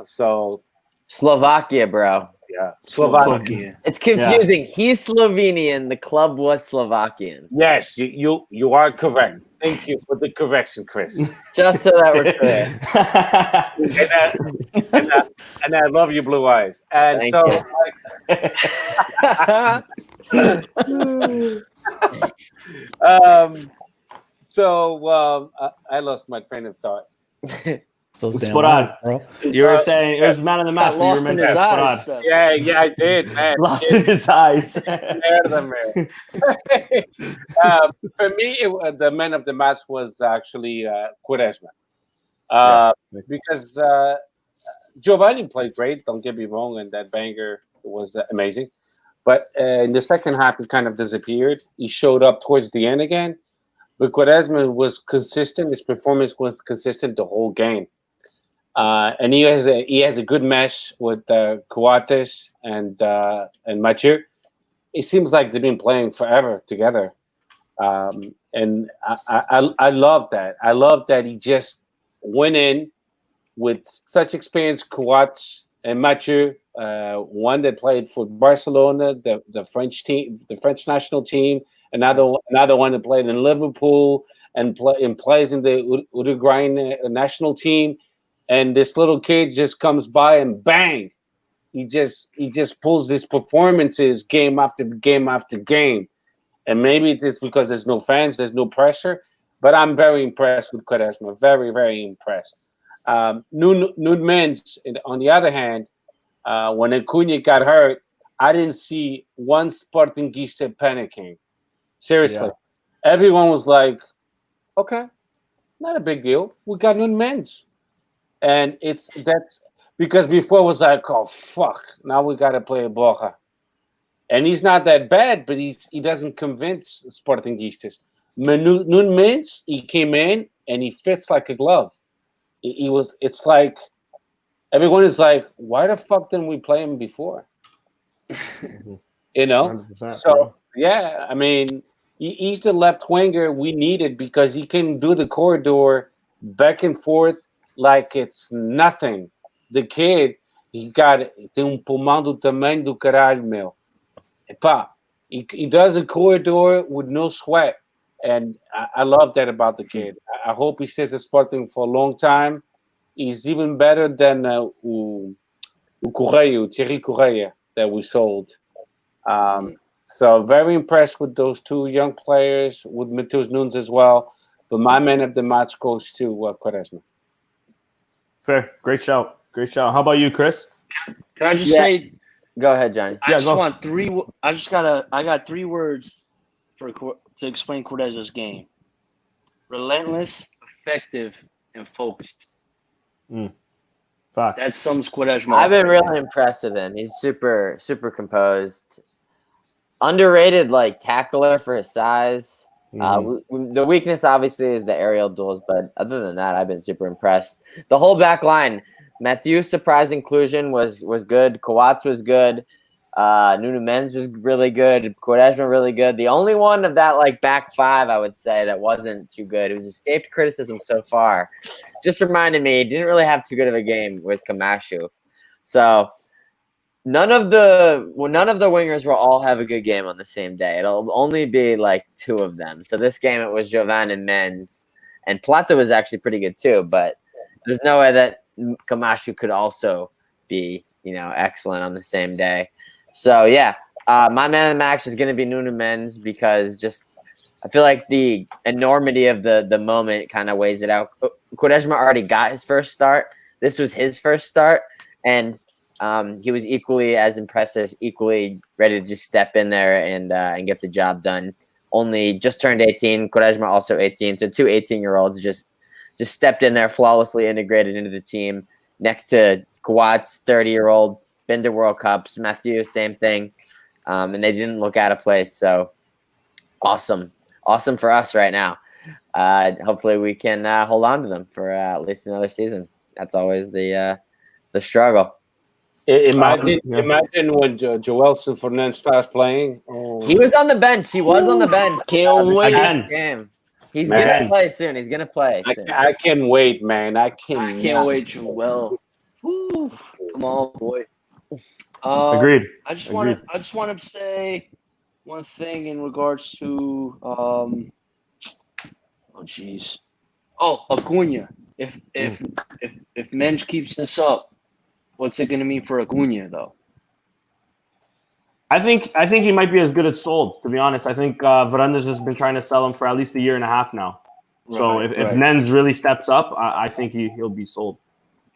[SPEAKER 4] So
[SPEAKER 3] Slovakia, bro.
[SPEAKER 4] yeah,
[SPEAKER 2] Slovakia.
[SPEAKER 3] It's confusing. He's Slovenian. The club was Slovakian.
[SPEAKER 4] Yes, you are correct. Thank you for the correction, Chris.
[SPEAKER 3] Just so that we're clear.
[SPEAKER 4] and I love you, Blue Eyes. And
[SPEAKER 3] Thank
[SPEAKER 4] so, I lost my train of thought.
[SPEAKER 1] Sporad,
[SPEAKER 5] bro.
[SPEAKER 1] You were saying it was man of the match.
[SPEAKER 2] Got lost in his eyes. Stuff.
[SPEAKER 4] Yeah, I did, man.
[SPEAKER 1] Lost in his eyes.
[SPEAKER 4] For me, the man of the match was actually Quaresma. Because Giovanni played great, don't get me wrong, and that banger was amazing. But in the second half, it kind of disappeared. He showed up towards the end again. But Quaresma was consistent. His performance was consistent the whole game. And he has a good mesh with Coates and Mathieu. It seems like they've been playing forever together. And I love that. I love that he just went in with such experience, Coates and Mathieu, one that played for Barcelona, the French team, the French national team, another one that played in Liverpool and plays in the Uruguayan national team. And this little kid just comes by and bang, he just pulls his performances game after game after game. And maybe it's because there's no fans, there's no pressure, but I'm very impressed with Quaresma. Very, very impressed. Nunes, on the other hand, when Acuna got hurt, I didn't see one Sportingese panicking. Seriously. Yeah. Everyone was like, okay, not a big deal. We got Nunes. And that's because before it was like, oh, fuck, now we got to play Borja. And he's not that bad, but he doesn't convince Sportingistas. Nunes, he came in and he fits like a glove. It's like, everyone is like, why the fuck didn't we play him before? You know? So, yeah, I mean, he's the left winger we needed because he can do the corridor back and forth like it's nothing. The kid, he tem pulmão do tamanho do caralho, meu. Epá, he does a corridor with no sweat. And I love that about the kid. I hope he stays at Sporting for a long time. He's even better than Thierry Correia that we sold. So very impressed with those two young players, with Matheus Nunes as well. But my man of the match goes to Quaresma.
[SPEAKER 1] Fair. Great shout. How about you, Chris?
[SPEAKER 2] Can I just say?
[SPEAKER 3] Go ahead, Johnny.
[SPEAKER 2] I got 3 words to explain Quaresma's game: relentless, effective, and focused. That sums Quaresma.
[SPEAKER 3] I've been really impressed with him. He's super, super composed. Underrated, like tackler for his size. The weakness obviously is the aerial duels, but other than that, I've been super impressed. The whole back line, Matthew's surprise inclusion was good. Coates was good. Nunes was really good. Quaresma really good. The only one of that like back five, I would say, that wasn't too good, who's escaped criticism so far, just reminded me didn't really have too good of a game, was Camacho. So none of the wingers will all have a good game on the same day. It'll only be like 2 of them. So this game it was Jovan and Menz, and Plata was actually pretty good too. But there's no way that Camacho could also be excellent on the same day. So yeah, my man of the match is going to be Nuno Menz because just I feel like the enormity of the moment kind of weighs it out. Quaresma already got his first start. This was his first start, and he was equally as impressive, equally ready to just step in there and get the job done. Only just turned 18. Quaresma also 18. So 2 18-year-olds just stepped in there, flawlessly integrated into the team next to Kawat's 30-year-old, been to World Cups. Matthew, same thing. And they didn't look out of place. So awesome for us right now. Hopefully we can hold on to them for at least another season. That's always the struggle.
[SPEAKER 4] Imagine when Joelson Fernandez starts playing. Oh.
[SPEAKER 3] He was on the bench.
[SPEAKER 2] Can't wait.
[SPEAKER 1] Again.
[SPEAKER 3] He's gonna play soon.
[SPEAKER 4] I can't wait, man. I
[SPEAKER 2] can't wait, Joel. Woo. Come on, boy.
[SPEAKER 1] Agreed.
[SPEAKER 2] I just want to say one thing in regards to Acuna. If Mensch keeps this up, what's it gonna mean for Acuna though?
[SPEAKER 1] I think he might be as good as sold, to be honest. I think Veranda's just been trying to sell him for at least a year and a half now. So if Nens really steps up, I think he'll be sold.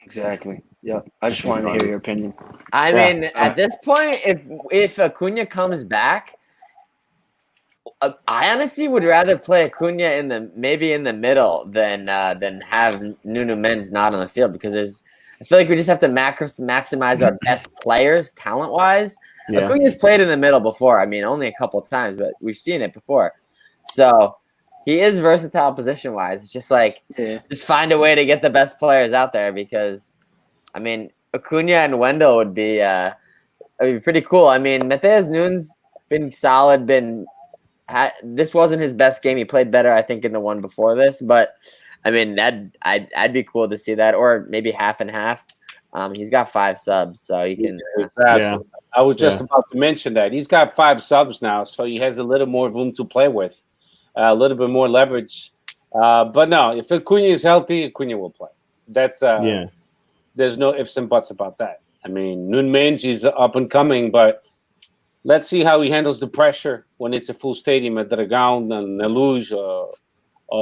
[SPEAKER 2] Exactly. Yeah. I just wanted to hear your opinion.
[SPEAKER 3] I mean, at this point, if Acuna comes back, I honestly would rather play Acuna maybe in the middle than have Nuno Mendes not on the field, because I feel like we just have to maximize our best players talent-wise. Yeah. Acuna's played in the middle before. I mean, only a couple of times, but we've seen it before. So he is versatile position-wise. It's just like just find a way to get the best players out there, because, I mean, Acuna and Wendell would be pretty cool. I mean, Matheus Nunes been solid. This wasn't his best game. He played better, I think, in the one before this. But I mean, I'd be cool to see that, or maybe half and half. He's got 5 subs, so he can.
[SPEAKER 4] I was just about to mention that he's got 5 subs now, so he has a little more room to play with, a little bit more leverage. But no, if Acuna is healthy, Acuna will play. That's There's no ifs and buts about that. I mean, Nuno Mendes is up and coming, but let's see how he handles the pressure when it's a full stadium at Dragão, na Luz, or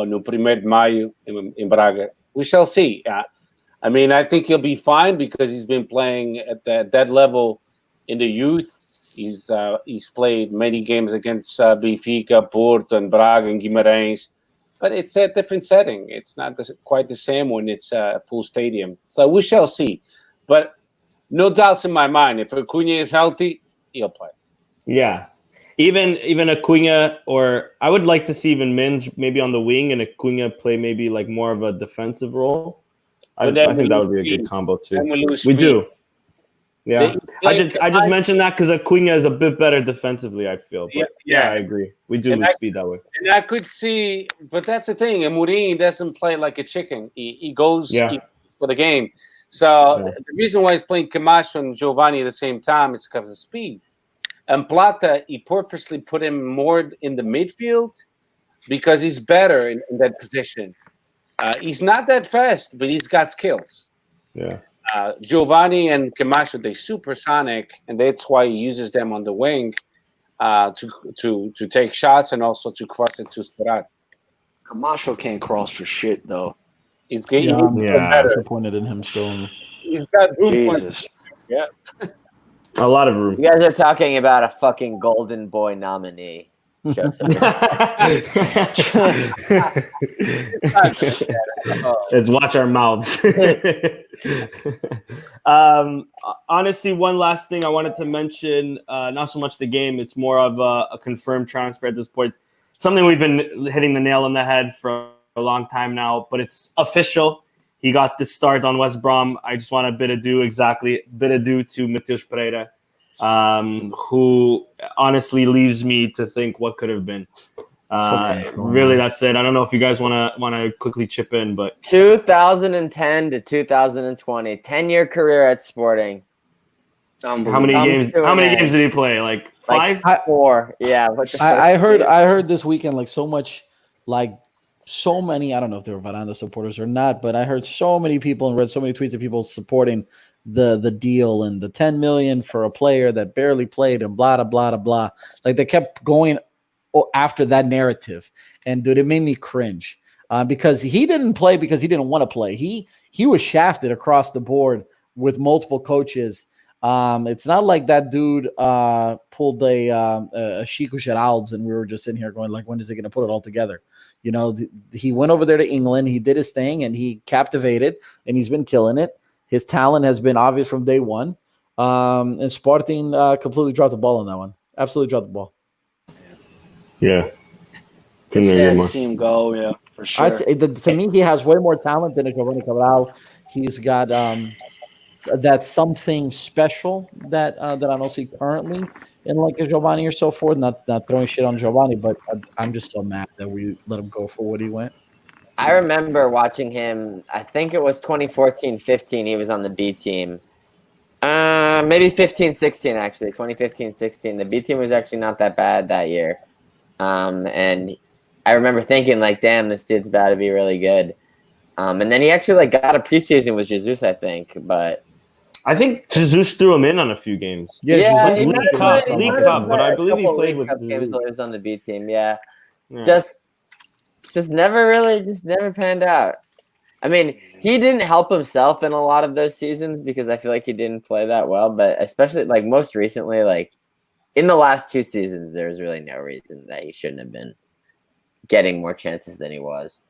[SPEAKER 4] no 1º de Maio in Braga. We shall see. I mean, I think he'll be fine because he's been playing at that level in the youth. He's played many games against Benfica, Porto, and Braga, and Guimarães. But it's a different setting. It's not quite the same when it's a full stadium. So we shall see. But no doubts in my mind, if Acuna is healthy, he'll play.
[SPEAKER 1] Yeah. Even Acuna, or I would like to see even Mendes maybe on the wing and Acuna play maybe like more of a defensive role. I think that would be a good combo too. We do. Yeah. I just mentioned that because Acuna is a bit better defensively, I feel. But yeah, I agree. We do lose speed that way.
[SPEAKER 4] And I could see, but that's the thing. Amorim doesn't play like a chicken. He goes for the game. So the reason why he's playing Camacho and Giovanni at the same time is because of speed. And Plata, he purposely put him more in the midfield because he's better in that position. He's not that fast, but he's got skills.
[SPEAKER 1] Yeah.
[SPEAKER 4] Giovanni and Camacho, they're supersonic, and that's why he uses them on the wing to take shots and also to cross it to Sporat.
[SPEAKER 2] Camacho can't cross for shit, though.
[SPEAKER 4] He's getting
[SPEAKER 5] I'm disappointed in him still.
[SPEAKER 4] He's got room.
[SPEAKER 2] Jesus.
[SPEAKER 4] Yeah.
[SPEAKER 1] A lot of room.
[SPEAKER 3] You guys are talking about a fucking Golden Boy nominee.
[SPEAKER 1] It's watch our mouths. Honestly, one last thing I wanted to mention, not so much the game, it's more of a confirmed transfer at this point. Something we've been hitting the nail on the head for a long time now, but it's official. He got the start on West Brom. I just want a bit of due to Matheus Pereira, who honestly leaves me to think what could have been. Really, that's it. I don't know if you guys want to quickly chip in, but
[SPEAKER 3] 2010 to 2020, 10-year career at Sporting.
[SPEAKER 1] How many games did he play? Like 5?
[SPEAKER 3] 4. Yeah.
[SPEAKER 5] I heard this weekend so many, I don't know if they were Veranda supporters or not, but I heard so many people and read so many tweets of people supporting the deal and the 10 million for a player that barely played and blah, blah, blah, blah. Like they kept going after that narrative. And dude, it made me cringe because he didn't play because he didn't want to play. He was shafted across the board with multiple coaches. It's not like that dude pulled a Chico Geralds and we were just sitting here going like, when is he going to put it all together? You know, he went over there to England. He did his thing and he captivated and he's been killing it. His talent has been obvious from day one. And Sporting completely dropped the ball on that one. Absolutely dropped the ball.
[SPEAKER 1] Yeah.
[SPEAKER 2] It's sad to see him go, yeah, for sure.
[SPEAKER 5] To me, he has way more talent than a Giovanni Cabral. He's got that something special that I don't see currently in like a Giovanni or so forth. Not throwing shit on Giovanni, but I'm just so mad that we let him go for what he went.
[SPEAKER 3] I remember watching him. I think it was 2014-15. He was on the B team. Maybe 15-16 actually. 2015-16. The B team was actually not that bad that year. And I remember thinking like, damn, this dude's about to be really good. And then he actually like got a preseason with Jesus, I think. But
[SPEAKER 1] I think Jesus threw him in on a few games.
[SPEAKER 3] Yeah,
[SPEAKER 1] League Cup, but I believe he played with
[SPEAKER 3] games while he was on the B team. Yeah. Just never panned out. I mean, he didn't help himself in a lot of those seasons because I feel like he didn't play that well. But especially like most recently, like in the last 2 seasons, there was really no reason that he shouldn't have been getting more chances than he was.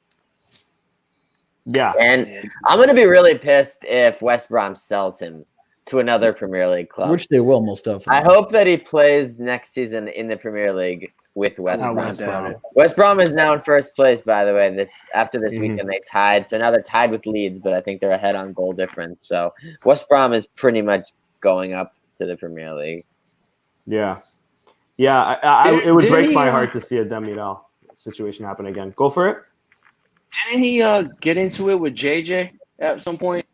[SPEAKER 1] Yeah.
[SPEAKER 3] And I'm going to be really pissed if West Brom sells him to another Premier League club.
[SPEAKER 5] Which they will, most definitely.
[SPEAKER 3] I hope that he plays next season in the Premier League with West Brom. West Brom is now in first place, by the way. After this weekend, they tied. So now they're tied with Leeds, but I think they're ahead on goal difference. So West Brom is pretty much going up to the Premier League.
[SPEAKER 1] Yeah. Yeah, it would break my heart to see a Demiral situation happen again. Go for it.
[SPEAKER 2] Didn't he get into it with JJ at some point?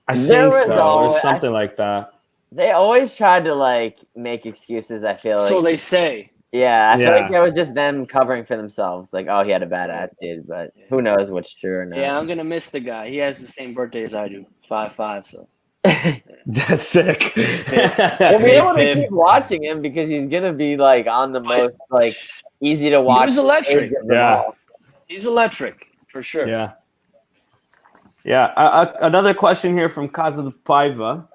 [SPEAKER 1] I think so. Or something like that.
[SPEAKER 3] They always tried to like make excuses, I feel like.
[SPEAKER 2] So they say.
[SPEAKER 3] Yeah, I feel like it was just them covering for themselves. Like, oh, he had a bad attitude, but who knows what's true or not.
[SPEAKER 2] Yeah, I'm going to miss the guy. He has the same birthday as I do, 5'5", so.
[SPEAKER 1] That's sick.
[SPEAKER 3] We'll be able to keep watching him because he's going to be like on the most like easy to watch.
[SPEAKER 2] He's electric.
[SPEAKER 1] Yeah.
[SPEAKER 2] He's electric, for sure.
[SPEAKER 1] Yeah. Yeah. Another question here from Kaza the Paiva.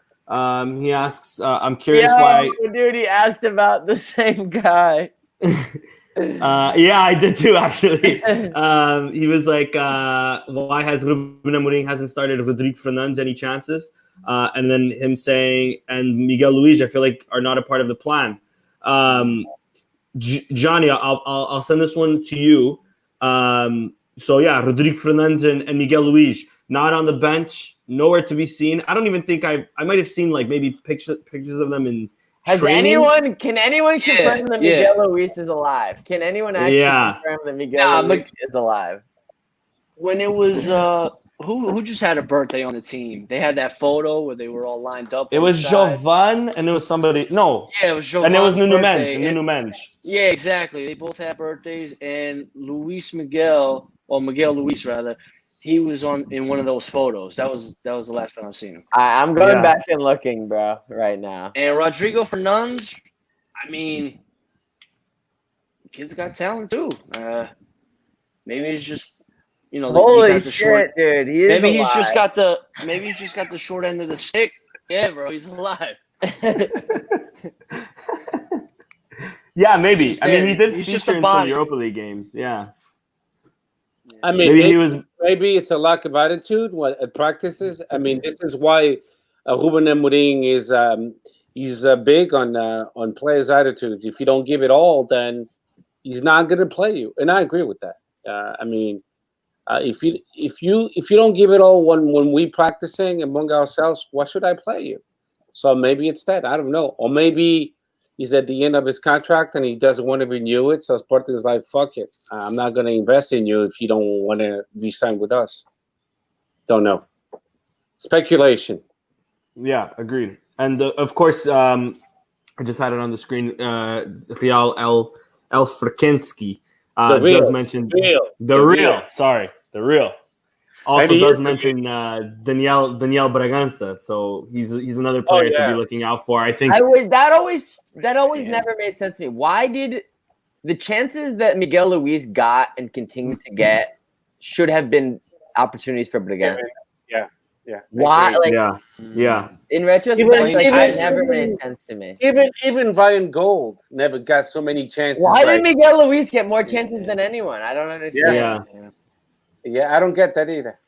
[SPEAKER 1] He asks, I'm curious why.
[SPEAKER 3] Dude, he asked about the same guy.
[SPEAKER 1] Yeah, I did too, actually. He was like, why has Ruben Amorim hasn't started Rodrigo Fernandes any chances? And then him saying, and Miguel Luis, I feel like are not a part of the plan. Johnny, I'll send this one to you. So yeah, Rodrigo Fernandes and Miguel Luis not on the bench, nowhere to be seen. I don't even think I might have seen like maybe pictures of them in.
[SPEAKER 3] Can anyone confirm that Miguel Luis is alive? Can anyone actually confirm that Miguel Luis is alive?
[SPEAKER 2] When it was who just had a birthday on the team? They had that photo where they were all lined up.
[SPEAKER 1] It was Jovan and it was somebody. No.
[SPEAKER 2] Yeah, it was Jovan.
[SPEAKER 1] And it was Nuno Mendes.
[SPEAKER 2] Yeah, exactly. They both had birthdays, and Miguel Luis rather. He was in one of those photos. That was the last time I've seen him.
[SPEAKER 3] I'm going back and looking, bro, right now.
[SPEAKER 2] And Rodrigo Fernandes, I mean, kid's got talent too. Maybe it's just,
[SPEAKER 3] holy shit, dude.
[SPEAKER 2] Maybe he's just got the short end of the stick. Yeah, bro, he's alive.
[SPEAKER 1] Yeah, maybe. I mean, he did feature in some Europa League games. Yeah.
[SPEAKER 4] I mean, maybe it's a lack of attitude at practices. I mean, this is why Ruben Amorim is he's big on players' attitudes. If you don't give it all, then he's not going to play you, and I agree with that. I mean, if you don't give it all when we practicing among ourselves, why should I play you? So maybe it's that. I don't know, or maybe he's at the end of his contract and he doesn't want to renew it. So Sporting is like, fuck it. I'm not going to invest in you if you don't want to re-sign with us. Don't know. Speculation.
[SPEAKER 1] Yeah, agreed. And of course, I just had it on the screen. Real El Frekinski does mention the real. Also does mention Daniel Bragança, so he's another player to be looking out for. I think
[SPEAKER 3] that always never made sense to me. Why did the chances that Miguel Luis got and continue to get should have been opportunities for Bragança?
[SPEAKER 4] Yeah.
[SPEAKER 3] Why? In retrospect, it never made sense to me.
[SPEAKER 4] Even Ryan Gold never got so many chances.
[SPEAKER 3] Why did Miguel Luis get more chances than anyone? I don't understand.
[SPEAKER 4] Yeah, I don't get that either.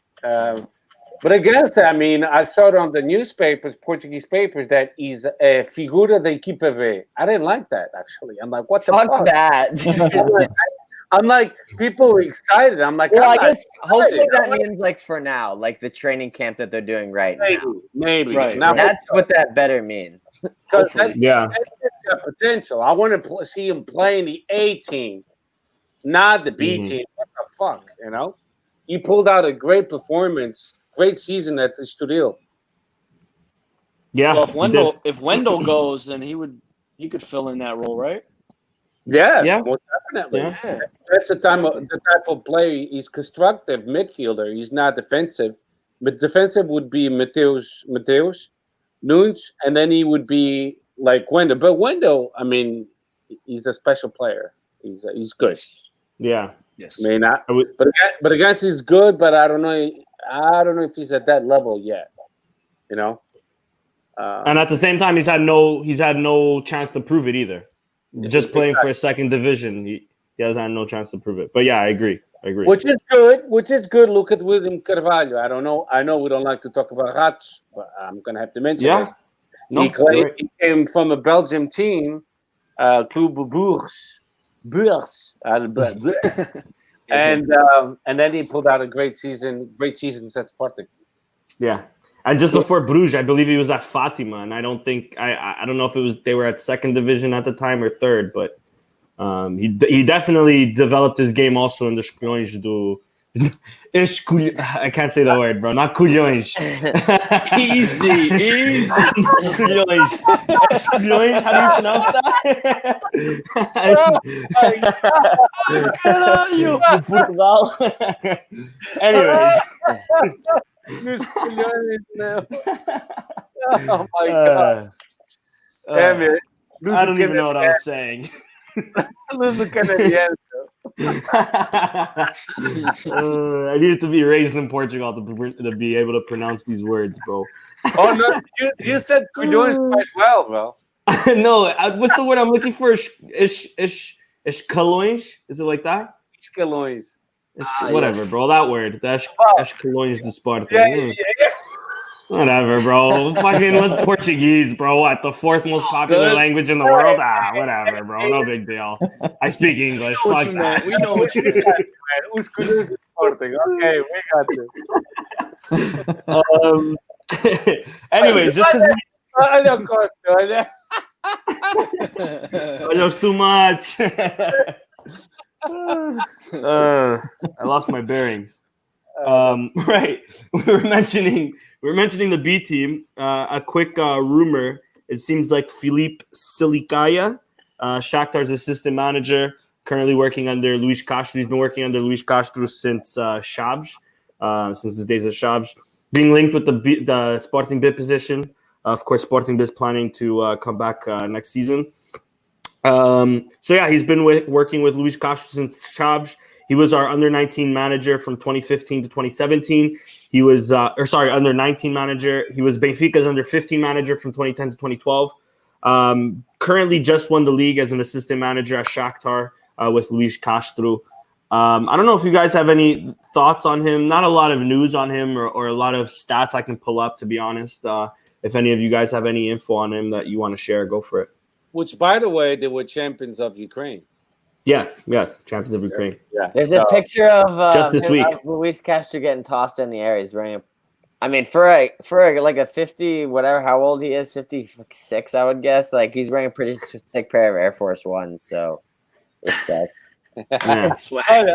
[SPEAKER 4] But I guess, I mean, I saw it on the newspapers, Portuguese papers, that he's a figura de equipa B. I didn't like that, actually. I'm like, what the
[SPEAKER 3] Fuck
[SPEAKER 4] fuck?
[SPEAKER 3] that.
[SPEAKER 4] I'm like, people were excited. I'm like,
[SPEAKER 3] Well,
[SPEAKER 4] I'm
[SPEAKER 3] I
[SPEAKER 4] not
[SPEAKER 3] guess hopefully
[SPEAKER 4] excited.
[SPEAKER 3] that means like for now, like the training camp that they're doing right now.
[SPEAKER 4] Maybe.
[SPEAKER 2] Right,
[SPEAKER 4] Now,
[SPEAKER 3] That's what that better mean.
[SPEAKER 4] because that,
[SPEAKER 1] Yeah.
[SPEAKER 4] that's got potential. I want to see him play in the A team, not the B
[SPEAKER 1] Mhm.
[SPEAKER 4] team. What the fuck, you know? He pulled out a great performance, great season at the Studio.
[SPEAKER 1] Yeah.
[SPEAKER 2] Well,
[SPEAKER 1] he
[SPEAKER 2] if Wendell goes, then he could fill in that role, right?
[SPEAKER 4] Yeah,
[SPEAKER 1] Yeah.
[SPEAKER 4] most definitely.
[SPEAKER 1] Yeah.
[SPEAKER 2] Yeah.
[SPEAKER 4] That's the type of play. He's constructive midfielder. He's not defensive. But defensive would be Mateus, Nunes, and then he would be like Wendell. But Wendell, I mean, he's a special player. He's good.
[SPEAKER 1] Yeah.
[SPEAKER 2] Yes.
[SPEAKER 4] I mean,
[SPEAKER 1] I would-
[SPEAKER 4] but against he's good. But I don't know. I don't know if he's at that level yet. You know.
[SPEAKER 1] And at the same time, he's had no chance to prove it either. Just playing for a second division, he hasn't had no chance to prove it. But yeah, I agree.
[SPEAKER 4] Which is good. Look at William Carvalho. I don't know. I know we don't like to talk about Rats, but I'm gonna have to mention this.
[SPEAKER 1] No,
[SPEAKER 4] He came from a Belgium team, Club Bourges, and then he pulled out a great season at Sporting.
[SPEAKER 1] Yeah. And just before Bruges, I believe he was at Fatima, and I don't know if it was they were at second division at the time or third, but he definitely developed his game also in the Escolões do. I can't say the word, bro. Not Culhões.
[SPEAKER 2] Easy.
[SPEAKER 1] Escolões. Escolões. How do you pronounce that? Portugal. Anyways.
[SPEAKER 4] Oh my god!
[SPEAKER 1] I don't even know what I was saying. I needed to be raised in Portugal to be able to pronounce these words, bro.
[SPEAKER 4] Oh no, you said we're doing quite well, bro.
[SPEAKER 1] No, what's the word I'm looking for? Escalões? Is it like that?
[SPEAKER 4] Escalões.
[SPEAKER 1] Whatever,
[SPEAKER 2] yes.
[SPEAKER 1] bro. That word. The Escalões do Sporting.
[SPEAKER 4] Yeah.
[SPEAKER 1] Whatever, bro. Fucking what's Portuguese, bro? What, the fourth most popular language in the world? Whatever, bro. No big deal. I speak English.
[SPEAKER 2] We know what
[SPEAKER 1] Fuck
[SPEAKER 2] you
[SPEAKER 1] that.
[SPEAKER 2] meant. We know what you meant.
[SPEAKER 4] Escalões Sporting. Okay, we got this.
[SPEAKER 1] Anyways, just because
[SPEAKER 4] I don't cost you.
[SPEAKER 1] there's too much. I lost my bearings. Right, we were mentioning the B team. A quick rumor: it seems like Filipe Silicaya, Shakhtar's assistant manager, currently working under Luis Castro. He's been working under Luis Castro since Chaves, since his days at Chaves, being linked with the Sporting B position. Of course, Sporting B is planning to come back next season. So yeah, he's been working with Luis Castro since Chaves. He was our under-19 manager from 2015 to 2017. He was, under-19 manager. He was Benfica's under-15 manager from 2010 to 2012. Currently just won the league as an assistant manager at Shakhtar with Luis Castro. I don't know if you guys have any thoughts on him. Not a lot of news on him or a lot of stats I can pull up, to be honest. If any of you guys have any info on him that you want to share, go for it.
[SPEAKER 4] Which, by the way, they were champions of Ukraine.
[SPEAKER 1] Yes, champions of Ukraine.
[SPEAKER 4] Yeah.
[SPEAKER 3] There's a picture of
[SPEAKER 1] just this week.
[SPEAKER 3] Luis Castro getting tossed in the air. He's wearing for like a 50, whatever, how old he is, 56, I would guess. Like, he's wearing a pretty sick pair of Air Force Ones, so respect.
[SPEAKER 1] Yeah.
[SPEAKER 2] Swag.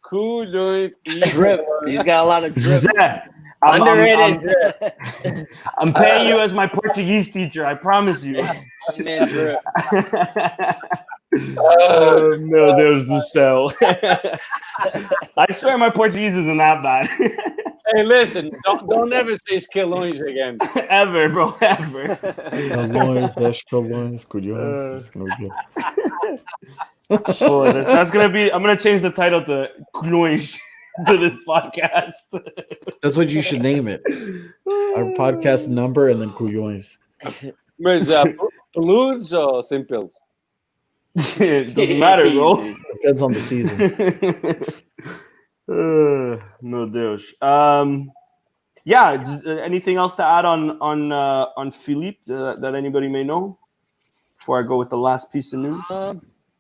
[SPEAKER 4] Cool doing
[SPEAKER 2] Drip. He's got a lot of drip.
[SPEAKER 1] Zé,
[SPEAKER 3] Underrated.
[SPEAKER 1] I'm paying you as my Portuguese teacher. I promise you.
[SPEAKER 2] Man, drip.
[SPEAKER 1] Oh, meu Deus do céu. I swear my Portuguese isn't that bad.
[SPEAKER 4] Hey, listen, don't ever say escalões again.
[SPEAKER 1] Ever, bro, ever.
[SPEAKER 5] Escalões, Culhões. It's gonna be good.
[SPEAKER 1] Sure, that's gonna be. I'm gonna change the title to Culhões to this podcast.
[SPEAKER 5] That's what you should name it. Our podcast number and then Culhões.
[SPEAKER 4] Mas peludos or simples?
[SPEAKER 1] It doesn't matter, bro.
[SPEAKER 5] Depends on the season.
[SPEAKER 1] No douche. Yeah. Anything else to add on Philippe that anybody may know before I go with the last piece of news?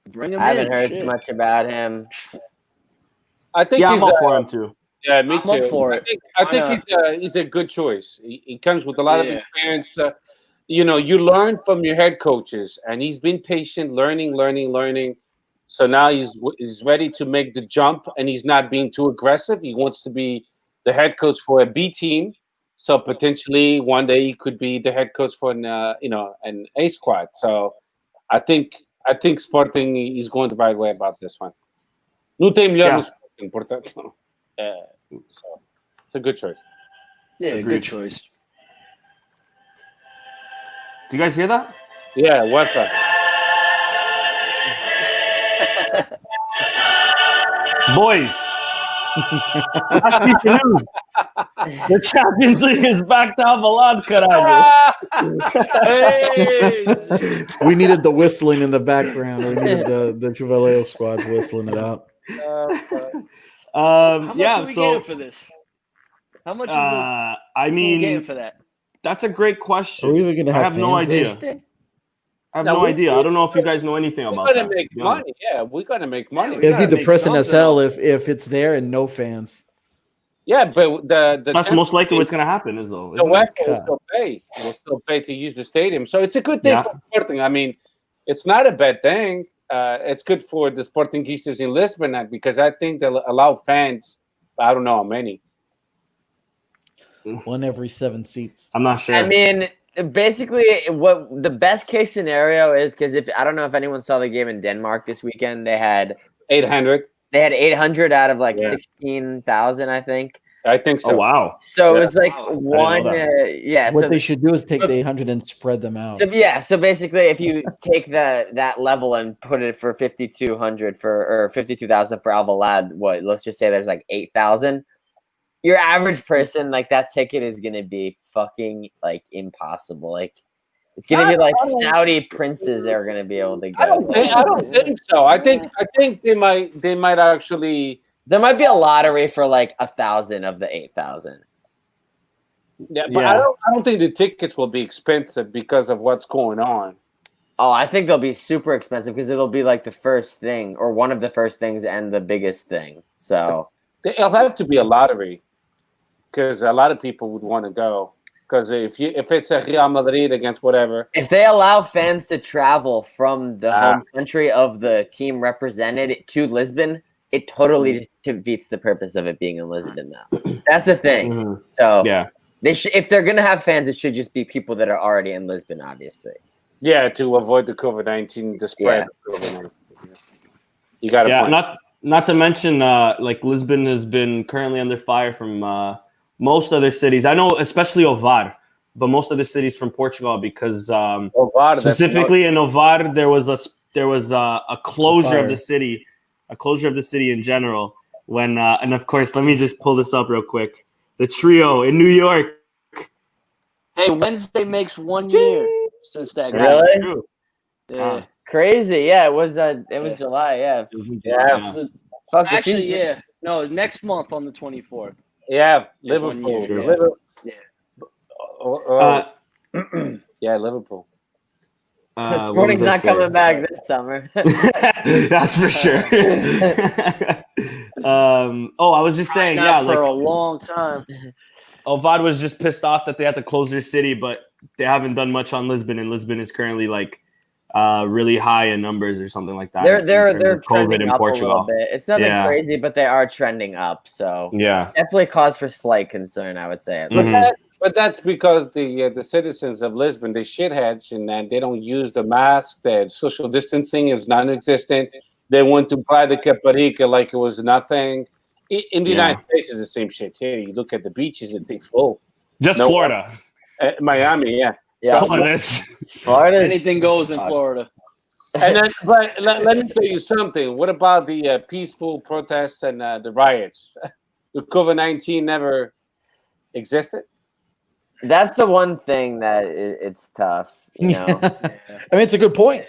[SPEAKER 2] Bring him
[SPEAKER 3] I haven't
[SPEAKER 2] in.
[SPEAKER 3] heard
[SPEAKER 2] Shit.
[SPEAKER 3] much about him.
[SPEAKER 4] I think
[SPEAKER 1] Yeah,
[SPEAKER 4] he's
[SPEAKER 1] I'm up for him too.
[SPEAKER 4] Yeah, me
[SPEAKER 2] I'm
[SPEAKER 4] too.
[SPEAKER 2] up for it.
[SPEAKER 4] I
[SPEAKER 2] Why
[SPEAKER 4] think
[SPEAKER 2] not?
[SPEAKER 4] he's a good choice. He comes with a lot of
[SPEAKER 2] Yeah.
[SPEAKER 4] experience. You know, you learn from your head coaches, and he's been patient, learning. So now he's ready to make the jump, and he's not being too aggressive. He wants to be the head coach for a B team. So potentially one day he could be the head coach for an A squad. So I think Sporting is going the right way about this one. No tem melhor no
[SPEAKER 1] Yeah.
[SPEAKER 4] Sporting, portanto. So it's a good choice.
[SPEAKER 2] Yeah,
[SPEAKER 1] Agreed.
[SPEAKER 2] good choice.
[SPEAKER 1] Do you guys hear that?
[SPEAKER 4] Yeah, what's that?
[SPEAKER 1] Boys, last piece of news. The Champions League is back to Avalon, caralho.
[SPEAKER 2] Hey!
[SPEAKER 5] We needed the whistling in the background. We needed the Juvaleo squads whistling it out.
[SPEAKER 2] How much
[SPEAKER 1] Yeah,
[SPEAKER 2] are we
[SPEAKER 1] so
[SPEAKER 2] getting for this? How much is
[SPEAKER 1] I
[SPEAKER 2] the team getting
[SPEAKER 1] mean,
[SPEAKER 2] for that?
[SPEAKER 1] that's a great
[SPEAKER 5] Are we
[SPEAKER 1] question.
[SPEAKER 5] even gonna
[SPEAKER 1] I
[SPEAKER 5] have
[SPEAKER 1] have no
[SPEAKER 5] fans there?
[SPEAKER 1] idea. I have
[SPEAKER 4] No,
[SPEAKER 1] no
[SPEAKER 4] we-
[SPEAKER 1] idea. I don't know if you guys know anything
[SPEAKER 4] We're
[SPEAKER 1] about
[SPEAKER 4] gonna
[SPEAKER 1] that.
[SPEAKER 4] make
[SPEAKER 1] to be honest.
[SPEAKER 4] money. Yeah, we're gonna make money.
[SPEAKER 2] we
[SPEAKER 5] It'd be
[SPEAKER 2] gotta make
[SPEAKER 5] depressing as
[SPEAKER 2] something
[SPEAKER 5] hell
[SPEAKER 2] up.
[SPEAKER 5] if it's there and no fans.
[SPEAKER 4] Yeah, but the
[SPEAKER 1] That's most likely what's going to happen, is though.
[SPEAKER 4] the
[SPEAKER 1] Isn't it?
[SPEAKER 4] UEFA will still pay. Will still pay to use the stadium, so it's a good thing
[SPEAKER 1] Yeah.
[SPEAKER 4] for Sporting. I mean, it's not a bad thing. It's good for the Sportingistas in Lisbon because I think they'll allow fans. I don't know how many.
[SPEAKER 5] One every 7 seats.
[SPEAKER 1] I'm not sure.
[SPEAKER 3] I mean, basically, what the best case scenario is, because if I don't know if anyone saw the game in Denmark this weekend, they had
[SPEAKER 4] 800.
[SPEAKER 3] 800 out of like
[SPEAKER 4] Yeah.
[SPEAKER 3] 16,000, I think.
[SPEAKER 4] I think so.
[SPEAKER 1] Oh wow.
[SPEAKER 3] So it
[SPEAKER 4] Yeah.
[SPEAKER 3] was like
[SPEAKER 2] Wow.
[SPEAKER 3] one,
[SPEAKER 1] that.
[SPEAKER 3] yeah.
[SPEAKER 5] What
[SPEAKER 3] So
[SPEAKER 5] they should do is take the 800 and spread them out.
[SPEAKER 3] So yeah, so basically, if you take that level and put it for 5,200 or 52,000 for Alvalade, what? Let's just say there's like 8,000. Your average person, like that ticket is gonna be fucking like impossible. Like it's gonna be like Saudi princes are gonna be able to go.
[SPEAKER 4] I don't think so. I think they might actually.
[SPEAKER 3] There might be a lottery for like 1,000 of the 8,000.
[SPEAKER 4] Yeah, but
[SPEAKER 1] Yeah.
[SPEAKER 4] I don't think the tickets will be expensive because of what's going on.
[SPEAKER 3] Oh, I think they'll be super expensive because it'll be like the first thing or one of the first things and the biggest thing. So
[SPEAKER 4] It'll have to be a lottery because a lot of people would want to go. Because if it's a Real Madrid against whatever,
[SPEAKER 3] if they allow fans to travel from the home country of the team represented to Lisbon, it totally defeats the purpose of it being in Lisbon now. That's the thing.
[SPEAKER 1] Mhm.
[SPEAKER 3] So
[SPEAKER 1] Yeah.
[SPEAKER 3] they should, if they're gonna have fans, it should just be people that are already in Lisbon, obviously.
[SPEAKER 4] yeah, to avoid the COVID-19, the spread of COVID-19. You got a
[SPEAKER 1] Yeah.
[SPEAKER 4] point.
[SPEAKER 1] Not to mention, like Lisbon has been currently under fire from most other cities. I know, especially Ovar, but most other cities from Portugal because specifically in Ovar there was a closure of the city, in general. When and of course, let me just pull this up real quick. The trio in New York.
[SPEAKER 2] Hey, Wednesday makes 1 year since that game.
[SPEAKER 3] Really?
[SPEAKER 1] True.
[SPEAKER 2] Yeah.
[SPEAKER 3] Crazy. Yeah, it was
[SPEAKER 2] Yeah.
[SPEAKER 3] July. Yeah.
[SPEAKER 4] Yeah.
[SPEAKER 2] So,
[SPEAKER 3] Fuck the
[SPEAKER 2] actually,
[SPEAKER 3] season.
[SPEAKER 2] yeah. No, next month on the 24th.
[SPEAKER 4] Yeah,
[SPEAKER 2] Just 1
[SPEAKER 4] Liverpool.
[SPEAKER 2] year,
[SPEAKER 1] True.
[SPEAKER 4] Yeah, Liverpool.
[SPEAKER 1] What
[SPEAKER 3] Sporting's
[SPEAKER 1] was I
[SPEAKER 3] not
[SPEAKER 1] saying?
[SPEAKER 3] coming back this summer.
[SPEAKER 1] That's for sure. I was just saying,
[SPEAKER 2] Not
[SPEAKER 1] yeah,
[SPEAKER 2] for
[SPEAKER 1] like
[SPEAKER 2] a long time.
[SPEAKER 1] Ovad was just pissed off that they had to close their city, but they haven't done much on Lisbon, and Lisbon is currently like really high in numbers or something like that.
[SPEAKER 3] They're
[SPEAKER 1] COVID
[SPEAKER 3] trending
[SPEAKER 1] in
[SPEAKER 3] up a
[SPEAKER 1] Portugal.
[SPEAKER 3] little bit. It's nothing
[SPEAKER 1] Yeah.
[SPEAKER 3] crazy, but they are trending up. So
[SPEAKER 1] Yeah.
[SPEAKER 3] definitely cause for slight concern, I would say.
[SPEAKER 1] Mhm.
[SPEAKER 4] But that's because the citizens of Lisbon, they shitheads, and they don't use the mask. That social distancing is non-existent. They want to buy the caparica like it was nothing. In the United States, it's the same shit here. You look at the beaches; it's full.
[SPEAKER 1] Just
[SPEAKER 4] No.
[SPEAKER 1] Florida.
[SPEAKER 4] Miami, yeah.
[SPEAKER 3] Yeah,
[SPEAKER 1] Florida's
[SPEAKER 2] Anything goes in Florida.
[SPEAKER 4] And then, but let me tell you something. What about the peaceful protests and the riots? The COVID-19 never existed.
[SPEAKER 3] that's the one thing that it's tough. You know,
[SPEAKER 5] I mean, it's a good point.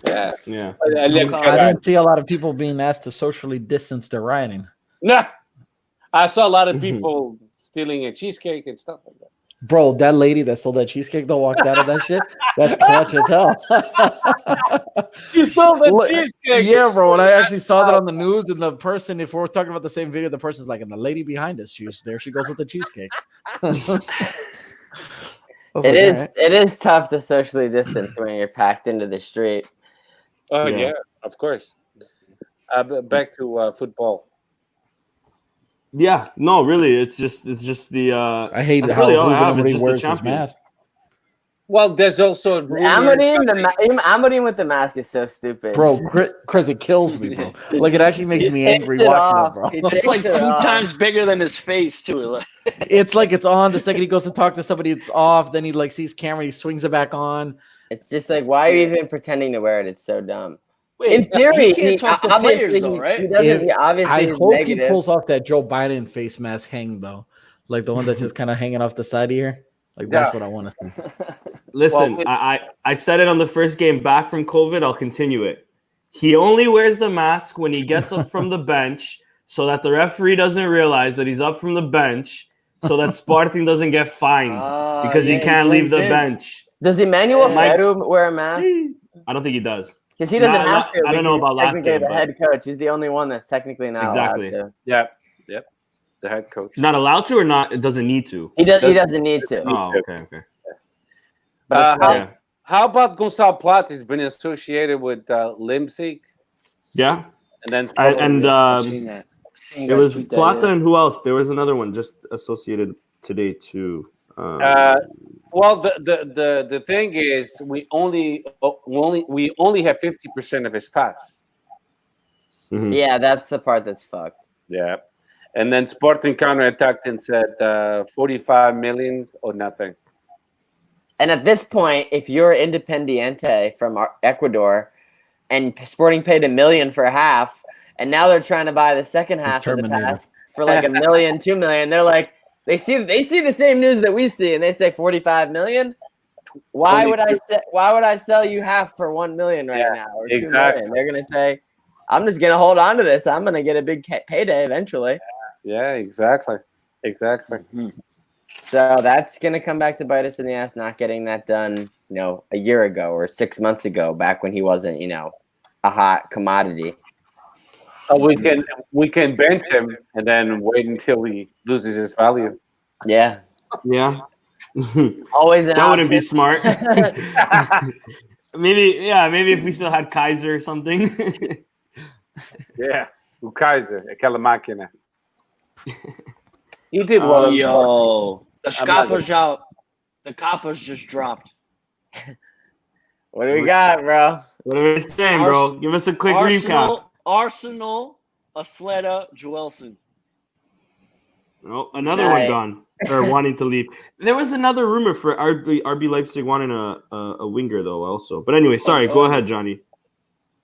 [SPEAKER 4] Yeah.
[SPEAKER 1] Yeah.
[SPEAKER 5] I don't see a lot of people being asked to socially distance their rioting.
[SPEAKER 4] Nah. I saw a lot of people stealing a cheesecake and stuff like that.
[SPEAKER 5] Bro, that lady that sold that cheesecake that walked out of that shit, that's clutch as hell.
[SPEAKER 4] You stole the
[SPEAKER 5] Look,
[SPEAKER 4] cheesecake.
[SPEAKER 5] yeah, bro. And I actually saw that on the news, and the person, if we're talking about the same video, the person's like, and the lady behind us, there she goes with the cheesecake.
[SPEAKER 3] It is tough to socially distance when you're packed into the street.
[SPEAKER 4] Oh yeah, of course. Back to football.
[SPEAKER 1] Yeah, no, really, it's just the.
[SPEAKER 5] I hate
[SPEAKER 1] that's
[SPEAKER 5] how
[SPEAKER 1] really all I have.
[SPEAKER 5] everybody
[SPEAKER 1] It's just the
[SPEAKER 5] wears his
[SPEAKER 1] champions.
[SPEAKER 5] mask.
[SPEAKER 4] Well, there's also
[SPEAKER 3] Amadine with the mask is so stupid,
[SPEAKER 5] Bro, Chris, it kills me, bro. Like, it actually makes me angry watching it, bro.
[SPEAKER 2] It's like 2 times bigger than his face too.
[SPEAKER 5] It's like it's on the second he goes to talk to somebody, it's off. Then he like sees camera, he swings it back on.
[SPEAKER 3] It's just like, why are you even pretending to wear it? It's so dumb.
[SPEAKER 2] Wait,
[SPEAKER 3] in theory,
[SPEAKER 2] he can't talk to players though, right?
[SPEAKER 3] Obviously,
[SPEAKER 5] I hope
[SPEAKER 3] negative.
[SPEAKER 5] he pulls off that Joe Biden face mask hang though, like the one that's just kind of hanging off the side here. Like that's what I want to see.
[SPEAKER 1] Listen, I said it on the first game back from COVID. I'll continue it. He only wears the mask when he gets up from the bench, so that the referee doesn't realize that he's up from the bench, so that Sporting doesn't get fined because he can't leave the bench.
[SPEAKER 3] Does Emmanuel Ferro wear a mask?
[SPEAKER 1] I don't think he does.
[SPEAKER 3] Because he doesn't have to.
[SPEAKER 1] I don't know about last
[SPEAKER 3] technically
[SPEAKER 1] game,
[SPEAKER 3] the head coach. He's the only one that's technically not allowed to.
[SPEAKER 4] Yep. The head coach.
[SPEAKER 1] Not allowed to or not? It doesn't need to.
[SPEAKER 3] He doesn't need to.
[SPEAKER 1] Oh, okay.
[SPEAKER 3] But
[SPEAKER 4] how about Gonçalo Plata? He's been associated with Leipzig.
[SPEAKER 1] Yeah.
[SPEAKER 4] And then
[SPEAKER 1] it was Plata and who else? There was another one just associated today too.
[SPEAKER 4] Well, the thing is, we only have 50% of his pass.
[SPEAKER 1] Mm-hmm.
[SPEAKER 3] Yeah, that's the part that's fucked.
[SPEAKER 4] Yeah, and then Sporting counterattacked and said 45 million or nothing.
[SPEAKER 3] And at this point, if you're Independiente from Ecuador, and Sporting paid $1 million for half, and now they're trying to buy the second half of the pass for like $1 million, $2 million, they're like. They see the same news that we see, and they say 45 million. Why would I sell you half for 1 million right now or 2 million? They're gonna say, I'm just gonna hold on to this. I'm gonna get a big payday eventually.
[SPEAKER 4] Yeah, exactly.
[SPEAKER 3] Mm-hmm. So that's gonna come back to bite us in the ass not getting that done, a year ago or 6 months ago, back when he wasn't, a hot commodity.
[SPEAKER 4] We can bench him and then wait until he loses his value.
[SPEAKER 3] Yeah. Always an
[SPEAKER 1] that
[SPEAKER 3] option.
[SPEAKER 1] wouldn't be smart. maybe if we still had Kaiser or something.
[SPEAKER 4] Yeah, Kaiser, aquela máquina. He did well.
[SPEAKER 2] Yo, the Capas just dropped.
[SPEAKER 3] What do we got, bro?
[SPEAKER 1] What are we saying, bro? Give us a quick recap.
[SPEAKER 2] Arsenal, Asleta, Joelson.
[SPEAKER 1] Oh, another one gone or wanting to leave. There was another rumor for RB Leipzig wanting a winger though, also. But anyway, sorry. Go ahead, Johnny.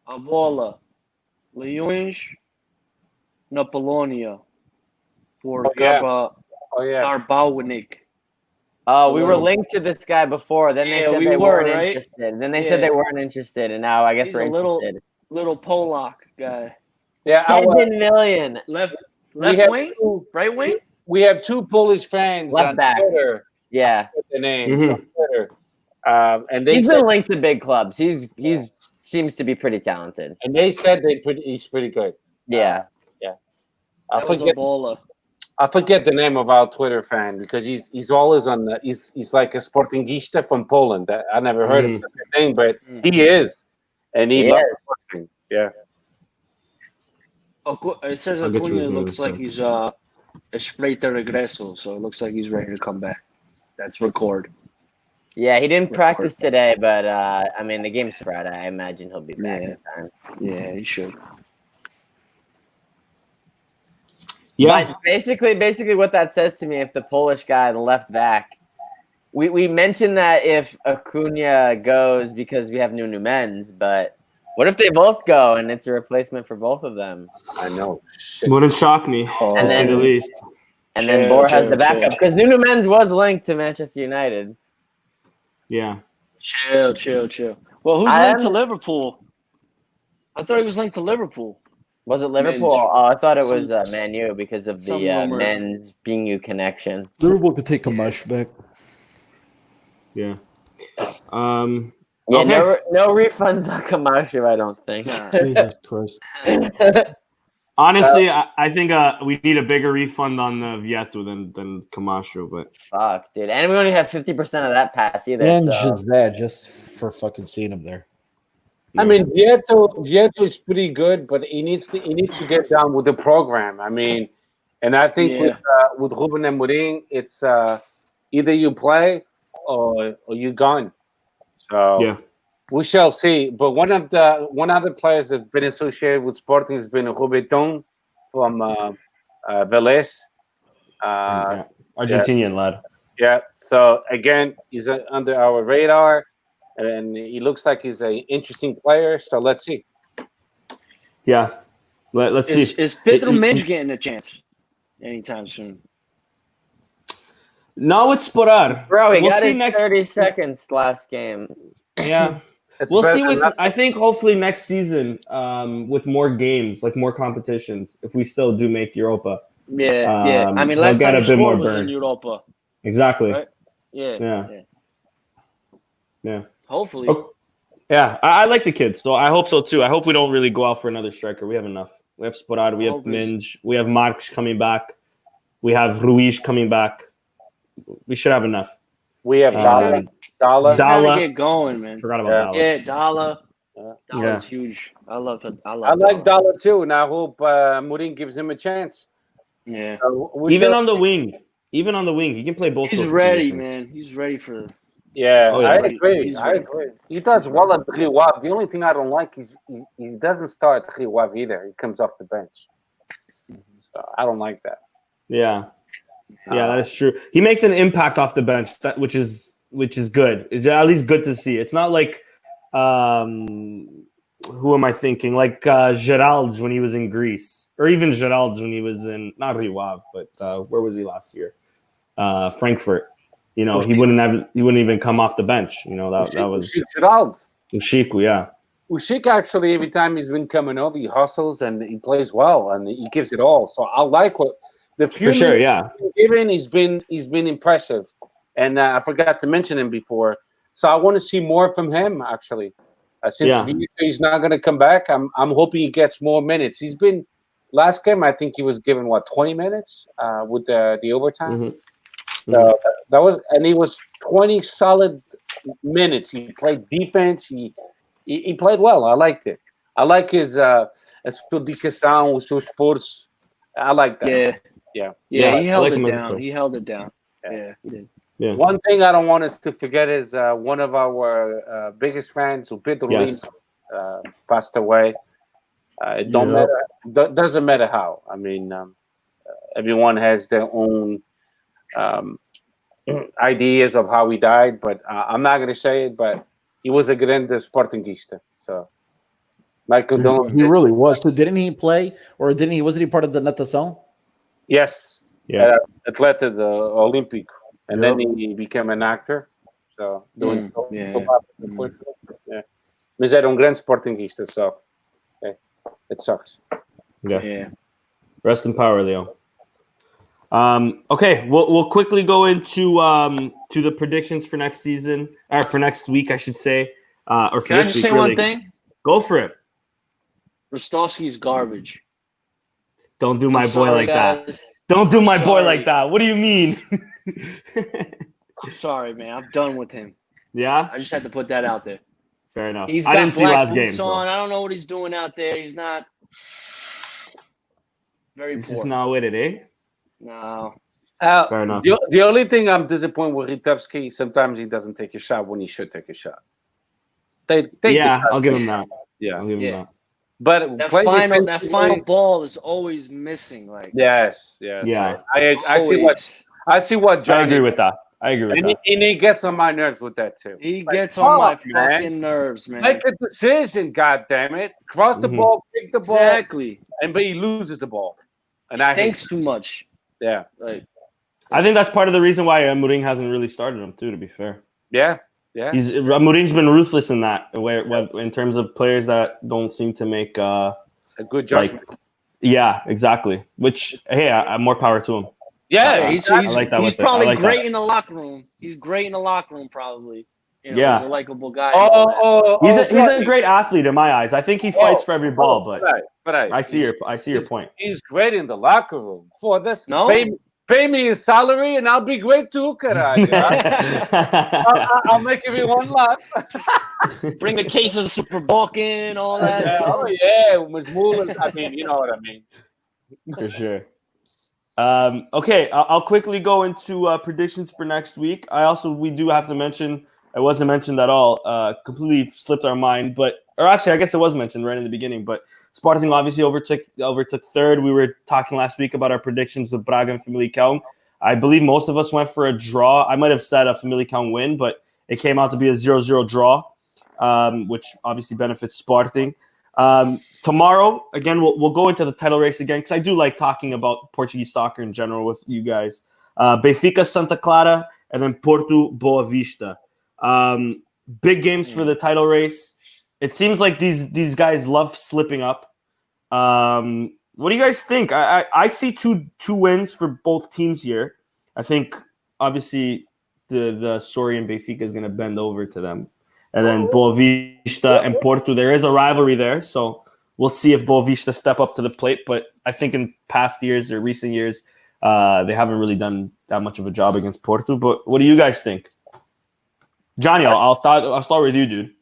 [SPEAKER 2] A bola, Leões, na Polónia, for Karbaunik.
[SPEAKER 3] Oh, we were linked to this guy before. Then they said they weren't interested. Then they said they weren't interested, and now I guess we're interested.
[SPEAKER 2] Little Polak guy.
[SPEAKER 3] Yeah, $7 million.
[SPEAKER 2] Left wing, right wing.
[SPEAKER 4] We have 2 Polish fans on Twitter.
[SPEAKER 3] Yeah,
[SPEAKER 4] with the names on Twitter, and
[SPEAKER 3] he's been linked to big clubs. He's seems to be pretty talented.
[SPEAKER 4] And they said he's pretty good.
[SPEAKER 3] Yeah.
[SPEAKER 4] I forget the name of our Twitter fan because he's always on the he's like a Sportingista from Poland. That I never heard of the thing, but he is, and he loves Sporting. Yeah.
[SPEAKER 2] It says Acuna looks like he's espreita regreso, so it looks like he's ready to come back. That's record.
[SPEAKER 3] Yeah, he didn't practice today, but I mean the game's Friday. I imagine he'll be back in time.
[SPEAKER 2] Yeah, he should.
[SPEAKER 3] Yeah. But basically what that says to me, if the Polish guy, the left back, we mentioned that if Acuna goes because we have Nuno Mendes, but what if they both go and it's a replacement for both of them?
[SPEAKER 4] I know. Shit.
[SPEAKER 1] Wouldn't shock me, to say the least.
[SPEAKER 3] And then Bor has the backup because Nuno Mendes was linked to Manchester United.
[SPEAKER 1] Yeah.
[SPEAKER 2] Chill. Well, who's linked to Liverpool? I thought he was linked to Liverpool.
[SPEAKER 3] Was it Liverpool?
[SPEAKER 2] Men's.
[SPEAKER 3] Oh, I thought it
[SPEAKER 2] Some-
[SPEAKER 3] was Man U because of
[SPEAKER 2] some
[SPEAKER 3] the
[SPEAKER 2] rumor.
[SPEAKER 3] men's being U connection.
[SPEAKER 5] Liverpool could take a mush back.
[SPEAKER 1] Yeah.
[SPEAKER 3] Yeah,
[SPEAKER 1] Okay.
[SPEAKER 3] no refunds on Camacho, I don't think.
[SPEAKER 2] Nah.
[SPEAKER 5] Jesus Christ.
[SPEAKER 1] Honestly, I think we need a bigger refund on the Vieto than Camacho, but
[SPEAKER 3] Fuck, dude. And we only have 50% of that pass either.
[SPEAKER 5] And
[SPEAKER 3] So.
[SPEAKER 5] just that, just for fucking seeing him there.
[SPEAKER 4] I mean, Vieto is pretty good, but he needs to get down with the program. I mean, and I think with Ruben Amorim, it's either you play or you gone. So
[SPEAKER 1] yeah.
[SPEAKER 4] we shall see. But one other players that's been associated with Sporting has been Roberton from Vélez.
[SPEAKER 1] Argentinian lad.
[SPEAKER 4] Yeah. So again, he's under our radar. And he looks like he's an interesting player, so let's see.
[SPEAKER 1] Yeah, let's see.
[SPEAKER 2] Is Pedro Mendes getting a chance anytime soon?
[SPEAKER 1] Not with Sporar.
[SPEAKER 3] Bro, he
[SPEAKER 1] We'll
[SPEAKER 3] got
[SPEAKER 1] see
[SPEAKER 3] his
[SPEAKER 1] next.
[SPEAKER 3] 30 seconds last game.
[SPEAKER 1] Yeah,
[SPEAKER 4] It's
[SPEAKER 1] we'll
[SPEAKER 4] better
[SPEAKER 1] see.
[SPEAKER 4] than
[SPEAKER 1] With
[SPEAKER 4] nothing.
[SPEAKER 1] I think hopefully next season, with more games, like more competitions, if we still do make Europa.
[SPEAKER 2] Yeah. I mean,
[SPEAKER 1] he'll
[SPEAKER 2] last
[SPEAKER 1] get
[SPEAKER 2] time
[SPEAKER 1] a
[SPEAKER 2] he
[SPEAKER 1] bit more
[SPEAKER 2] scored was
[SPEAKER 1] burn.
[SPEAKER 2] in Europa.
[SPEAKER 1] Exactly.
[SPEAKER 2] Right? Yeah.
[SPEAKER 1] Yeah.
[SPEAKER 2] Hopefully.
[SPEAKER 1] Oh, yeah, I like the kid, so I hope so too. I hope we don't really go out for another striker. We have enough. We have Sporado, we have Minge, we have Marques coming back, we have Ruiz coming back. We should have enough.
[SPEAKER 4] We have Dala.
[SPEAKER 2] He's gotta
[SPEAKER 1] Dala.
[SPEAKER 2] get going, man.
[SPEAKER 1] Forgot about Dala.
[SPEAKER 2] Yeah, Dala.
[SPEAKER 4] Yeah.
[SPEAKER 2] Dala's huge. I love it.
[SPEAKER 4] I like Dala too, and I hope Mourinho gives him a chance.
[SPEAKER 2] Yeah.
[SPEAKER 4] So
[SPEAKER 1] Even on the wing, he can play both.
[SPEAKER 2] He's
[SPEAKER 1] those
[SPEAKER 2] ready,
[SPEAKER 1] positions.
[SPEAKER 2] man. He's ready for.
[SPEAKER 4] Yeah,
[SPEAKER 1] Oh, yeah.
[SPEAKER 4] I agree.
[SPEAKER 2] He's
[SPEAKER 4] I
[SPEAKER 2] ready.
[SPEAKER 4] agree. He does well at Rio. The only thing I don't like is he doesn't start at Rio either. He comes off the bench. So I don't like that.
[SPEAKER 1] Yeah, that is true. He makes an impact off the bench, which is good. It's at least good to see. It's not like who am I thinking? Like Gerald's when he was in Greece, or even Gerald's when he was in not Rio, but where was he last year? Frankfurt. You know, he wouldn't even come off the bench. You know, that was
[SPEAKER 4] Gerald.
[SPEAKER 1] Ushiku, yeah.
[SPEAKER 4] Ushik actually, every time he's been coming over, he hustles and he plays well and he gives it all. So I like what the few
[SPEAKER 1] For sure,
[SPEAKER 4] minutes
[SPEAKER 1] yeah.
[SPEAKER 4] he's given. He's been impressive, and I forgot to mention him before. So I want to see more from him actually. Since he's not going to come back, I'm hoping he gets more minutes. He's been last game. I think he was given 20 minutes with the overtime.
[SPEAKER 1] Mm-hmm.
[SPEAKER 4] So that was, and he was 20 solid minutes. He played defense. He played well. I liked it. I like his sua dedicação, os seus esforços. I like that.
[SPEAKER 2] Yeah.
[SPEAKER 1] Yeah,
[SPEAKER 2] He
[SPEAKER 1] I
[SPEAKER 2] held
[SPEAKER 1] like
[SPEAKER 2] it
[SPEAKER 1] him as a
[SPEAKER 2] down.
[SPEAKER 1] pro.
[SPEAKER 2] He held it down. Yeah, he did.
[SPEAKER 1] Yeah.
[SPEAKER 4] One thing I don't want us to forget is one of our biggest fans, who Pedro Lino, passed away. It doesn't matter how. I mean, everyone has their own ideas of how he died, but I'm not going to say it. But he was a grande Sportingista. So, Michael Dillon.
[SPEAKER 5] He really was. So didn't he play, or didn't he? Wasn't he part of the natação?
[SPEAKER 4] Yes.
[SPEAKER 1] Yeah.
[SPEAKER 4] Atleta the Olympic, and then he became an actor. So doing yeah. Mas era grande Sportingista, so it sucks.
[SPEAKER 1] Yeah. Rest in power, Leo. Okay, we'll quickly go into to the predictions for next season, or for next week, I should say, or for
[SPEAKER 2] Can I
[SPEAKER 1] this
[SPEAKER 2] just
[SPEAKER 1] week.
[SPEAKER 2] say
[SPEAKER 1] Really.
[SPEAKER 2] one thing?
[SPEAKER 1] Go for it.
[SPEAKER 2] Rostowski's garbage.
[SPEAKER 1] Don't do my
[SPEAKER 2] I'm
[SPEAKER 1] boy
[SPEAKER 2] sorry,
[SPEAKER 1] like that.
[SPEAKER 2] guys.
[SPEAKER 1] Don't do my boy
[SPEAKER 2] Sorry.
[SPEAKER 1] like that. What do you mean?
[SPEAKER 2] I'm sorry, man. I'm done with him.
[SPEAKER 1] Yeah,
[SPEAKER 2] I just had to put that out there.
[SPEAKER 1] fair enough.
[SPEAKER 2] He's
[SPEAKER 1] I
[SPEAKER 2] got
[SPEAKER 1] didn't see
[SPEAKER 2] black
[SPEAKER 1] last
[SPEAKER 2] boots
[SPEAKER 1] game.
[SPEAKER 2] on. I don't know what he's doing out there. He's not very
[SPEAKER 1] He's
[SPEAKER 2] poor.
[SPEAKER 1] just not with it, eh?
[SPEAKER 2] No.
[SPEAKER 1] Fair enough.
[SPEAKER 4] The only thing I'm disappointed with Ritevsky, sometimes he doesn't take a shot when he should take a shot.
[SPEAKER 1] I'll give him that.
[SPEAKER 4] Yeah.
[SPEAKER 1] I'll give him that.
[SPEAKER 4] But
[SPEAKER 2] That
[SPEAKER 4] playing
[SPEAKER 2] final ball is always missing. Like
[SPEAKER 4] Yes.
[SPEAKER 1] Yeah.
[SPEAKER 4] I see what
[SPEAKER 1] I
[SPEAKER 4] Johnny.
[SPEAKER 1] agree with that.
[SPEAKER 4] And he gets on my nerves with that too.
[SPEAKER 2] he gets on my
[SPEAKER 4] man.
[SPEAKER 2] fucking nerves, man.
[SPEAKER 4] Make a decision, goddammit. Cross the
[SPEAKER 1] Mhm.
[SPEAKER 4] ball, pick the ball,
[SPEAKER 2] Exactly.
[SPEAKER 4] but he loses the ball. And
[SPEAKER 2] He
[SPEAKER 4] I hate
[SPEAKER 2] thinks too much.
[SPEAKER 4] Yeah.
[SPEAKER 2] Like
[SPEAKER 1] I think that's part of the reason why Mourinho hasn't really started him too. To be fair,
[SPEAKER 4] Yeah.
[SPEAKER 1] Mourinho's been ruthless in that, where in terms of players that don't seem to make
[SPEAKER 4] a good judgment.
[SPEAKER 1] Yeah, exactly. Which, hey, more power to him.
[SPEAKER 2] Yeah,
[SPEAKER 1] he's
[SPEAKER 2] probably great in the locker room. He's great in the locker room, probably. He's a likable guy.
[SPEAKER 1] He's a great athlete in my eyes. I think he fights for every ball, but I see your point.
[SPEAKER 4] He's great in the locker room. For this, pay me his salary, and I'll be great too, caralho. I'll make everyone laugh.
[SPEAKER 2] Bring the cases of Super Balkan, all that.
[SPEAKER 4] I mean, you know what I mean.
[SPEAKER 1] For sure. Okay, I'll quickly go into predictions for next week. We do have to mention, it wasn't mentioned at all, completely slipped our mind, or actually, I guess it was mentioned right in the beginning, but Sporting obviously overtook third. We were talking last week about our predictions with Braga and Famalicão. I believe most of us went for a draw. I might have said a Famalicão win, but it came out to be a 0-0 draw, which obviously benefits Sporting. Tomorrow, again, we'll go into the title race again, because I do like talking about Portuguese soccer in general with you guys. Benfica, Santa Clara, and then Porto, Boa Vista. Big games for the title race. It seems like these guys love slipping up. What do you guys think? I see two wins for both teams here. I think, obviously, the Soria Benfica is going to bend over to them. And then Boa Vista and Porto, there is a rivalry there, so we'll see if Boa Vista step up to the plate. But I think in past years or recent years, they haven't really done that much of a job against Porto. But what do you guys think? Johnny, I'll start with you, dude.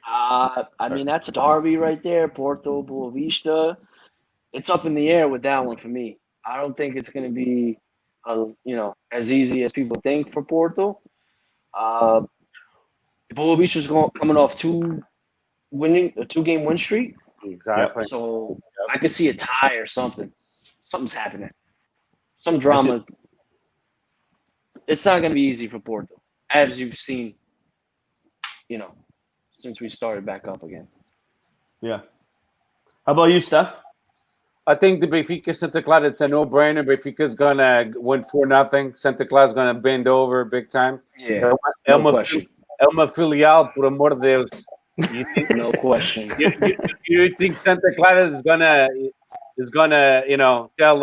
[SPEAKER 2] I mean, that's a derby right there, Porto, Boa Vista. It's up in the air with that one for me. I don't think it's going to be, as easy as people think for Porto. Boa Vista's coming off a two-game win streak.
[SPEAKER 4] Exactly.
[SPEAKER 2] So I could see a tie or something. Something's happening. Some drama. It's not going to be easy for Porto, as you've seen, since we started back up again.
[SPEAKER 1] Yeah. How about you, Steph?
[SPEAKER 4] I think the Benfica Santa Clara, it's a no-brainer. Benfica's gonna win 4-0. Santa Clara's gonna bend over big time.
[SPEAKER 2] Yeah. No question.
[SPEAKER 4] Uma filial, por amor de Deus.
[SPEAKER 2] No question.
[SPEAKER 4] You think Santa Clara is gonna tell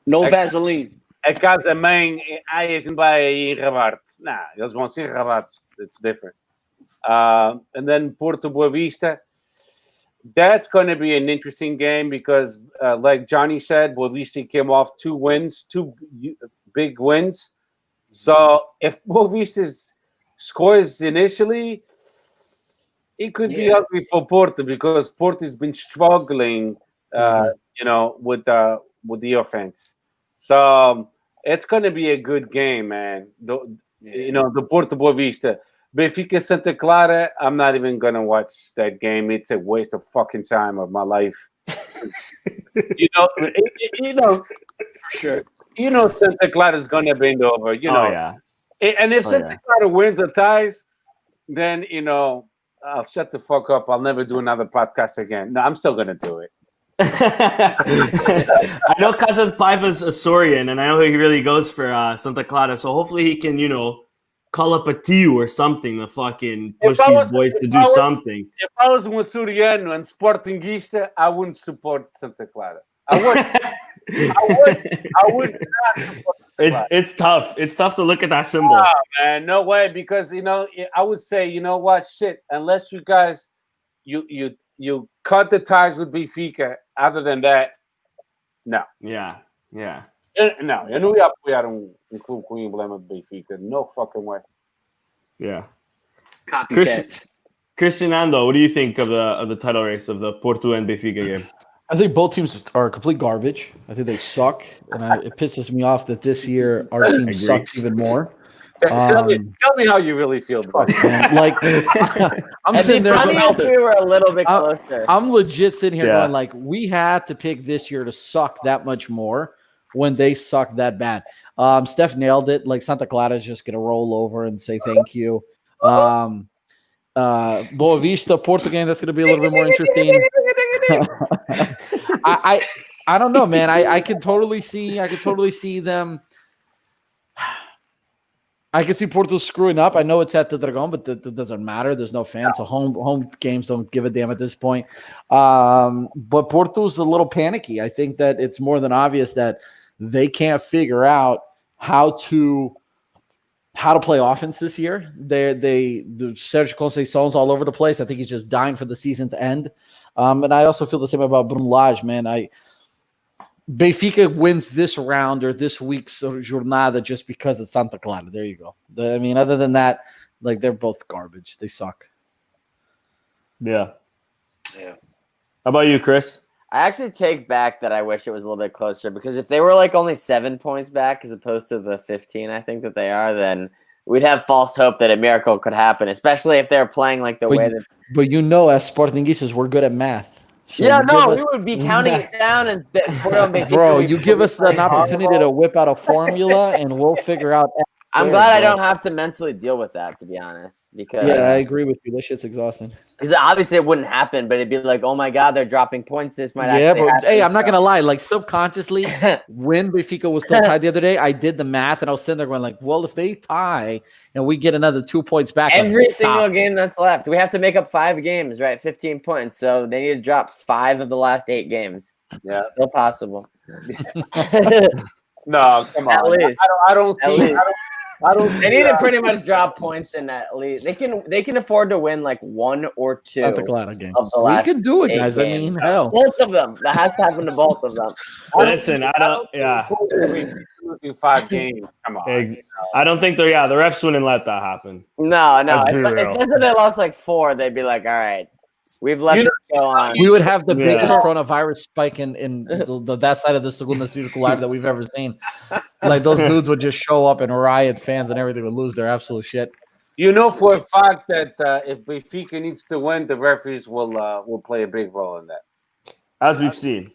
[SPEAKER 2] no Vaseline.
[SPEAKER 4] A casa mãe, a gente vai em Rabat. Nah, eles vão ser Rabat. It's different. And then Porto Boa Vista. That's going to be an interesting game because, like Johnny said, Boa Vista came off two big wins. So if Boa Vista scores initially, it could be ugly for Porto because Porto's been struggling, with the offense. So it's going to be a good game, man. The Porto Boa Vista. Benfica Santa Clara, I'm not even going to watch that game. It's a waste of fucking time of my life. For
[SPEAKER 2] sure.
[SPEAKER 4] Santa Clara is going to bend over, Oh,
[SPEAKER 1] yeah.
[SPEAKER 4] And if Santa Clara wins or ties, then, I'll shut the fuck up. I'll never do another podcast again. No, I'm still going to do it.
[SPEAKER 1] I know Casa Paiva's a Sorian, and I know he really goes for Santa Clara. So hopefully he can, call up a Tiu or something to fucking push these boys to do something.
[SPEAKER 4] If I was with Suriano and Sportingista, I wouldn't support Santa Clara. I would not support Santa Clara.
[SPEAKER 1] It's tough. It's tough to look at that symbol.
[SPEAKER 4] Oh, man, no way. Because I would say, you know what, shit. Unless you guys, you cut the ties with Benfica. Other than that, no.
[SPEAKER 1] Yeah.
[SPEAKER 4] Não, eu não ia apoiar clube com emblema de Benfica. No fucking way.
[SPEAKER 1] Yeah.
[SPEAKER 2] Copycats.
[SPEAKER 1] Christian Ando, what do you think of the title race of the Porto and Benfica game?
[SPEAKER 5] I think both teams are complete garbage. I think they suck, and it pisses me off that this year our team sucks even more.
[SPEAKER 4] Tell me how you really feel, bro.
[SPEAKER 5] Like, I'm sitting there.
[SPEAKER 3] If we were a little bit closer.
[SPEAKER 5] I'm legit sitting here going, like, we had to pick this year to suck that much more when they suck that bad. Steph nailed it. Like, Santa Clara is just going to roll over and say thank you. Boa Vista, Porto game, that's going to be a little bit more interesting. I don't know, man. I could totally see them. I can see Porto screwing up. I know it's at the Dragão, but that doesn't matter. There's no fans, so home games don't give a damn at this point. But Porto's a little panicky. I think that it's more than obvious that they can't figure out how to play offense this year. The Sergio Conceição's all over the place. I think he's just dying for the season to end. And I also feel the same about Bruno Lage, man. Benfica wins this round or this week's jornada just because it's Santa Clara. There you go. Other than that, like, they're both garbage. They suck.
[SPEAKER 1] Yeah. How about you, Chris?
[SPEAKER 3] I actually take back that I wish it was a little bit closer, because if they were like only 7 points back as opposed to the 15 I think that they are, then we'd have false hope that a miracle could happen, especially if they're playing like the way that.
[SPEAKER 5] But as Sportingistas, we're good at math. So
[SPEAKER 3] we would be counting it down and put on Benfica.
[SPEAKER 5] Bro, you give us an opportunity to whip out a formula, and we'll figure out.
[SPEAKER 3] I'm glad I don't have to mentally deal with that, to be honest. Because
[SPEAKER 5] I agree with you. This shit's exhausting.
[SPEAKER 3] Because obviously it wouldn't happen, but it'd be like, oh my God, they're dropping points. This might
[SPEAKER 5] actually
[SPEAKER 3] happen.
[SPEAKER 5] Hey, I'm not gonna lie. Like, subconsciously, when Benfica was still tied the other day, I did the math, and I was sitting there going like, well, if they tie and we get another 2 points back,
[SPEAKER 3] every single game that's left, we have to make up 5 games, right? 15 points. So they need to drop 5 of the last 8 games. Yeah, still possible.
[SPEAKER 4] No, come on.
[SPEAKER 3] At least
[SPEAKER 4] I don't see.
[SPEAKER 3] They need to pretty much drop points in at least. They can afford to win like 1 or 2 of the last.
[SPEAKER 5] We can do it, guys.
[SPEAKER 3] Games.
[SPEAKER 5] Hell,
[SPEAKER 3] both of them. That has to happen to both of them.
[SPEAKER 1] Listen, I don't. Yeah.
[SPEAKER 4] 5 games. Come on.
[SPEAKER 1] I don't think they're. Yeah, the refs wouldn't let that happen.
[SPEAKER 3] No. Especially if they lost like 4, they'd be like, all right. We've left it go on.
[SPEAKER 5] We would have the biggest coronavirus spike in that side of the Segunda Circular that we've ever seen. Like, those dudes would just show up and riot, fans and everything would lose their absolute shit.
[SPEAKER 4] You know for a fact that if Benfica needs to win, the referees will play a big role in that.
[SPEAKER 1] As we've seen.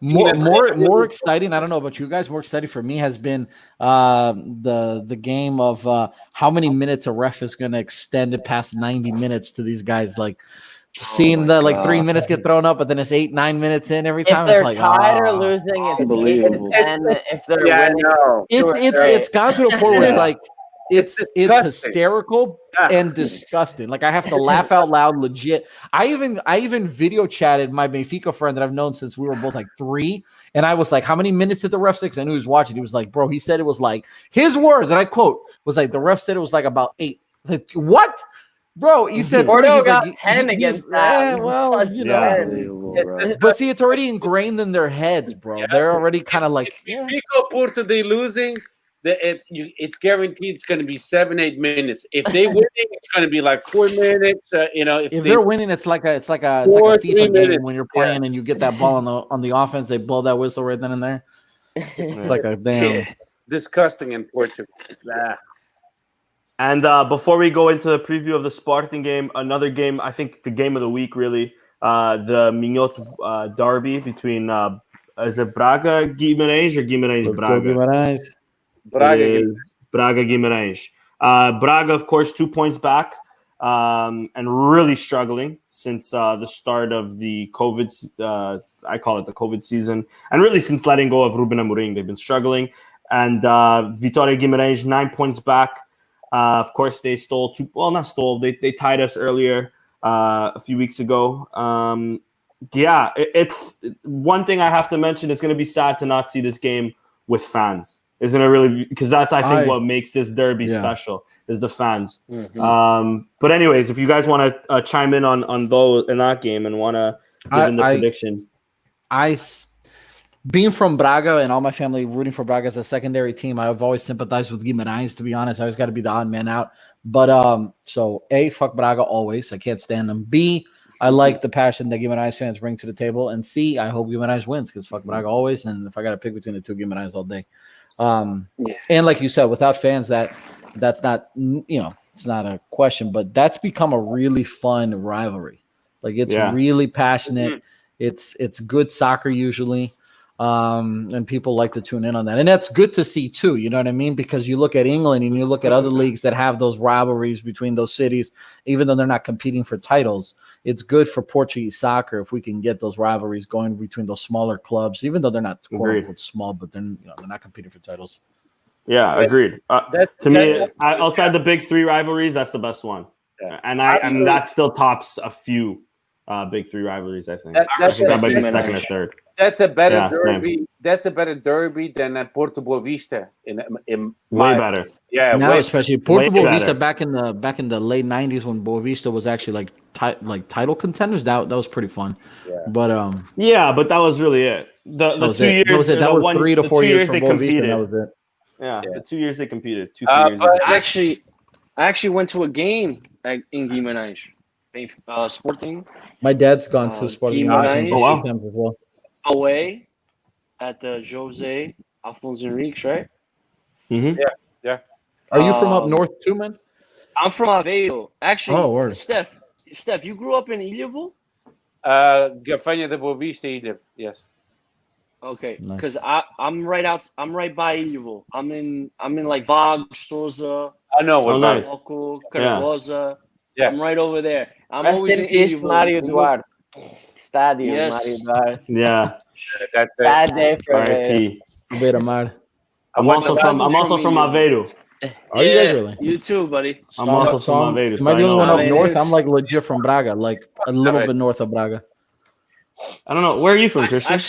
[SPEAKER 5] More exciting. I don't know about you guys. More exciting for me has been the game of how many minutes a ref is going to extend it past 90 minutes to these guys. Like, seeing the 3 minutes get thrown up, but then it's 8-9 minutes in every time.
[SPEAKER 3] If they're
[SPEAKER 5] it's like,
[SPEAKER 3] tied or losing, it's unbelievable. And if they're winning,
[SPEAKER 5] it's gone to the point where it's like it's hysterical and disgusting. Like, I have to laugh out loud, legit. I even video chatted my Benfica friend that I've known since we were both like 3, and I was like, "How many minutes did the ref say?" 'Cause I knew he was watching. He was like, "Bro," he said it was like, his words, and I quote, was like, "The ref said it was like about 8." I was like, what? Bro, he said
[SPEAKER 3] Porto got 10 against that.
[SPEAKER 5] Yeah, well, but see, it's already ingrained in their heads, bro. Yeah. They're already kind of like,
[SPEAKER 4] if Porto they losing, it's guaranteed it's going to be 7-8 minutes. If they win, it's going to be like 4 minutes.
[SPEAKER 5] If they're winning, it's like a FIFA game when you're playing and you get that ball on the offense, they blow that whistle right then and there. It's like a damn
[SPEAKER 4] disgusting in Portugal.
[SPEAKER 1] And before we go into the preview of the Sporting game, another game, I think the game of the week, really, the Minhoto derby between, is it Braga Guimarães or Guimarães Braga? Braga Guimarães. Braga, of course, 2 points back and really struggling since the start of the COVID, I call it the COVID season, and really since letting go of Ruben Amorim, they've been struggling. And Vitória Guimarães, 9 points back. Of course, they stole 2. Well, not stole. They tied us earlier a few weeks ago. It's one thing I have to mention. It's going to be sad to not see this game with fans. Isn't it really? Because that's, I think, what makes this derby special is the fans. Mm-hmm. But anyways, if you guys want to chime in on those in that game and want to give in the prediction.
[SPEAKER 5] Being from Braga and all my family rooting for Braga as a secondary team, I've always sympathized with Guimarães, to be honest. I always got to be the odd man out. But so A, fuck Braga always. I can't stand them. B, I like the passion that Guimarães fans bring to the table. And C, I hope Guimarães wins because fuck Braga always. And if I got to pick between the two, Guimarães all day. And like you said, without fans, that's not, it's not a question, but that's become a really fun rivalry. Like, it's really passionate. It's good soccer usually. And people like to tune in on that. And that's good to see too, you know what I mean? Because you look at England and you look at other leagues that have those rivalries between those cities, even though they're not competing for titles. It's good for Portuguese soccer if we can get those rivalries going between those smaller clubs, even though they're not quote unquote small, but they're not competing for titles.
[SPEAKER 1] Yeah, agreed.
[SPEAKER 4] That's-
[SPEAKER 1] To me,
[SPEAKER 4] that's-
[SPEAKER 1] outside the big three rivalries, that's the best one.
[SPEAKER 4] Yeah.
[SPEAKER 1] And that still tops a few big three rivalries. I think.
[SPEAKER 4] That-
[SPEAKER 1] I think that might be
[SPEAKER 2] respect
[SPEAKER 1] second or
[SPEAKER 2] Guimarães.
[SPEAKER 1] third.
[SPEAKER 4] That's a better
[SPEAKER 1] Yeah, same.
[SPEAKER 4] derby. That's a better derby than Porto Boa Vista. In
[SPEAKER 1] Way
[SPEAKER 4] my
[SPEAKER 1] better.
[SPEAKER 4] yeah,
[SPEAKER 5] Now,
[SPEAKER 4] way,
[SPEAKER 5] especially Porto
[SPEAKER 1] way
[SPEAKER 5] Boa Vista
[SPEAKER 1] better.
[SPEAKER 5] back in the late '90s when Boa Vista was actually like title contenders. That was pretty fun.
[SPEAKER 4] Yeah.
[SPEAKER 5] But
[SPEAKER 1] Yeah, but that was really it. The
[SPEAKER 5] that was
[SPEAKER 1] 2
[SPEAKER 5] it.
[SPEAKER 1] years.
[SPEAKER 5] That was it. That
[SPEAKER 1] the
[SPEAKER 5] was
[SPEAKER 1] one,
[SPEAKER 5] 3 to
[SPEAKER 1] the
[SPEAKER 5] 4
[SPEAKER 1] 2
[SPEAKER 5] years
[SPEAKER 1] years
[SPEAKER 5] for
[SPEAKER 1] they
[SPEAKER 5] Boa Vista.
[SPEAKER 1] competed.
[SPEAKER 5] And that was it.
[SPEAKER 1] Yeah,
[SPEAKER 4] Yeah.
[SPEAKER 1] the 2 years they competed. 2-3 years.
[SPEAKER 4] but
[SPEAKER 1] they
[SPEAKER 2] I actually went to a game in Guimarães, Sporting
[SPEAKER 5] My dad's gone to Sporting
[SPEAKER 2] Guimarães.
[SPEAKER 5] a
[SPEAKER 1] Oh, wow.
[SPEAKER 5] few times as well.
[SPEAKER 2] away at the Jose Afonso Henriques, right?
[SPEAKER 1] Mhm.
[SPEAKER 5] Are you from up
[SPEAKER 2] Um,
[SPEAKER 5] north too, man?
[SPEAKER 2] I'm from Aveiro. Actually,
[SPEAKER 5] Oh, word.
[SPEAKER 2] Steph, you grew up in Ilhavo?
[SPEAKER 4] Gafanha de Boa Vista either. Yes.
[SPEAKER 2] Okay,
[SPEAKER 5] Nice.
[SPEAKER 2] because I'm right by Ilhavo. I'm in like Vago, Souza,
[SPEAKER 4] I know what
[SPEAKER 1] Oh,
[SPEAKER 4] about
[SPEAKER 1] nice.
[SPEAKER 4] it.
[SPEAKER 2] Loco,
[SPEAKER 1] Yeah.
[SPEAKER 2] Caragosa.
[SPEAKER 4] Yeah.
[SPEAKER 2] I'm right over there. I'm
[SPEAKER 3] Rest
[SPEAKER 2] always
[SPEAKER 3] in
[SPEAKER 2] in
[SPEAKER 3] peace,
[SPEAKER 2] Ilhavo.
[SPEAKER 3] Mario
[SPEAKER 2] We
[SPEAKER 3] Duarte. Stadio,
[SPEAKER 2] Yes.
[SPEAKER 3] Mario Duarte.
[SPEAKER 1] Yeah.
[SPEAKER 4] That's it.
[SPEAKER 3] Sad day for
[SPEAKER 1] R.I.P.
[SPEAKER 5] Beira Mar.
[SPEAKER 1] I'm
[SPEAKER 4] went
[SPEAKER 1] also
[SPEAKER 4] to-
[SPEAKER 1] from
[SPEAKER 2] Ilhavo.
[SPEAKER 1] Aveiro.
[SPEAKER 5] Are you guys really?
[SPEAKER 2] You too, buddy.
[SPEAKER 1] I'm also
[SPEAKER 5] So
[SPEAKER 1] from Aveiro.
[SPEAKER 5] am I
[SPEAKER 1] So
[SPEAKER 5] the only one up
[SPEAKER 2] Aveiro
[SPEAKER 5] north?
[SPEAKER 2] is-
[SPEAKER 5] I'm like legit from Braga, like a little
[SPEAKER 4] Alright.
[SPEAKER 5] bit north of Braga.
[SPEAKER 1] I don't know. Where are you from,
[SPEAKER 2] I-
[SPEAKER 1] Christian?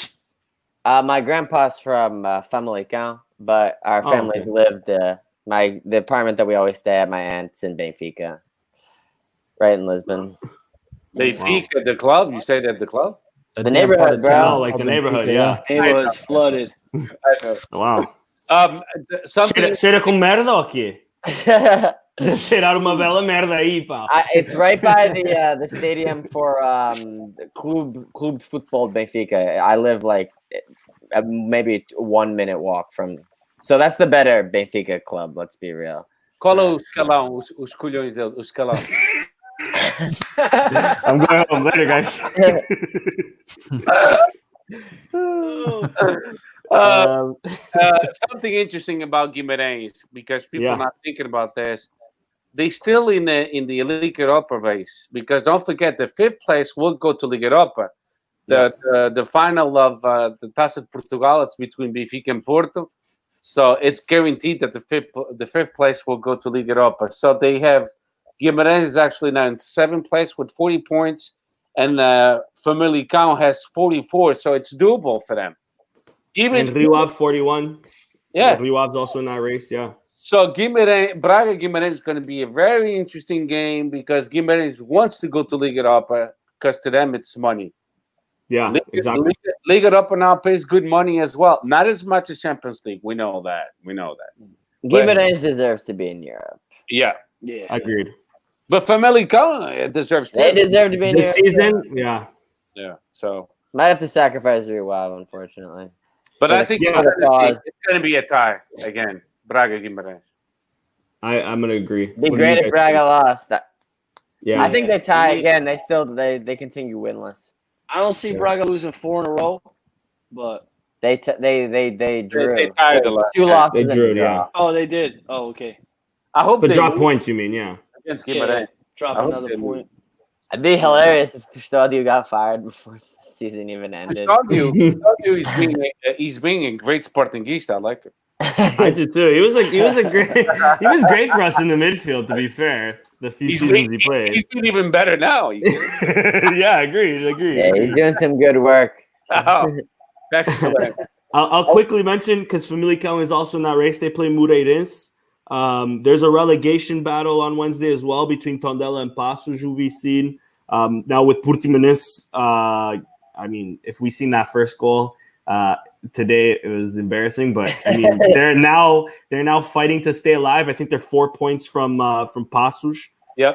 [SPEAKER 3] My grandpa's from Famalicão, but our
[SPEAKER 1] Oh,
[SPEAKER 3] families
[SPEAKER 1] okay.
[SPEAKER 3] lived the apartment that we always stay at. My aunt's in Benfica, right in Lisbon.
[SPEAKER 4] Benfica, the club. You say that the club?
[SPEAKER 5] A
[SPEAKER 3] The
[SPEAKER 5] damn
[SPEAKER 3] neighborhood,
[SPEAKER 5] part of
[SPEAKER 3] bro.
[SPEAKER 5] town
[SPEAKER 1] Oh, like the
[SPEAKER 5] called
[SPEAKER 1] neighborhood,
[SPEAKER 5] Benfica,
[SPEAKER 1] yeah.
[SPEAKER 2] It was flooded.
[SPEAKER 4] I know.
[SPEAKER 1] Wow.
[SPEAKER 4] Something.
[SPEAKER 1] Cheira com merda ou quê? Deve cheirar uma bela merda aí, pá.
[SPEAKER 3] It's right by the stadium for Club Football Benfica. I live like maybe 1 minute walk from. So that's the better Benfica club. Let's be real.
[SPEAKER 4] Qual é o escalão? Os colhões dele. O escalão.
[SPEAKER 1] I'm going home later, guys.
[SPEAKER 4] Something interesting about Guimarães, because people
[SPEAKER 1] Yeah.
[SPEAKER 4] are not thinking about this. They still in the Liga Europa race, because don't forget the fifth place will go to Liga Europa. The final of the Taça de Portugal, it's between Benfica and Porto, so it's guaranteed that the fifth place will go to Liga Europa. So they have Guimarães is actually now in seventh place with 40 points, and Famalicão has 44, so it's doable for them.
[SPEAKER 1] And Rio Ave 41.
[SPEAKER 4] Yeah.
[SPEAKER 1] Rio Ave's also in that race, yeah.
[SPEAKER 4] So Braga Guimarães is going to be a very interesting game because Guimarães wants to go to Liga Europa because to them it's money.
[SPEAKER 1] Yeah, exactly.
[SPEAKER 4] Liga Europa now pays good money as well. Not as much as Champions League. We know that.
[SPEAKER 3] Guimarães deserves to be in Europe.
[SPEAKER 4] Yeah.
[SPEAKER 2] Yeah.
[SPEAKER 1] Agreed.
[SPEAKER 4] But Famalicão deserves to.
[SPEAKER 3] They deserve to be in
[SPEAKER 1] This
[SPEAKER 3] Europe.
[SPEAKER 1] season, yeah.
[SPEAKER 4] Yeah. So,
[SPEAKER 3] Might have to sacrifice Rio Ave, unfortunately.
[SPEAKER 4] but
[SPEAKER 3] For
[SPEAKER 4] I
[SPEAKER 3] the-
[SPEAKER 4] think
[SPEAKER 3] for the cause.
[SPEAKER 4] it's going to be a tie again. Braga Guimarães.
[SPEAKER 1] I'm gonna agree.
[SPEAKER 3] Be
[SPEAKER 1] What do
[SPEAKER 3] great
[SPEAKER 1] you
[SPEAKER 3] if
[SPEAKER 1] guys
[SPEAKER 3] Braga
[SPEAKER 1] think?
[SPEAKER 3] lost.
[SPEAKER 1] Yeah.
[SPEAKER 3] I think they tie again. They continue winless.
[SPEAKER 2] I don't see Braga losing 4 in a row, but
[SPEAKER 3] They drew.
[SPEAKER 4] They tied a lot.
[SPEAKER 3] 2 losses.
[SPEAKER 1] They
[SPEAKER 3] and a
[SPEAKER 1] drew,
[SPEAKER 3] draw.
[SPEAKER 2] oh, they did. Oh, okay.
[SPEAKER 4] I hope
[SPEAKER 1] But
[SPEAKER 4] they
[SPEAKER 1] drop
[SPEAKER 4] lose
[SPEAKER 1] points, you mean? Yeah.
[SPEAKER 4] against
[SPEAKER 2] Yeah,
[SPEAKER 4] Guimarães.
[SPEAKER 2] drop
[SPEAKER 4] I hope
[SPEAKER 2] another
[SPEAKER 4] they
[SPEAKER 2] point.
[SPEAKER 3] It'd be hilarious if Stadio got fired before the season even ended.
[SPEAKER 4] He's being a great Sportingista. I like it.
[SPEAKER 1] I do too. He was great for us in the midfield. To be fair, the few seasons he played.
[SPEAKER 4] He's been even better now.
[SPEAKER 1] Yeah, agreed.
[SPEAKER 3] Yeah, he's doing some good work.
[SPEAKER 4] Oh, excellent.
[SPEAKER 1] I'll quickly mention because Famalicão is also in that race. They play Moreirense. There's a relegation battle on Wednesday as well between Tondela and Passos, who we've seen. Now with Portimonense, I mean, if we seen that first goal today, it was embarrassing. But I mean, they're now fighting to stay alive. I think they're 4 points from Passos.
[SPEAKER 4] Yep.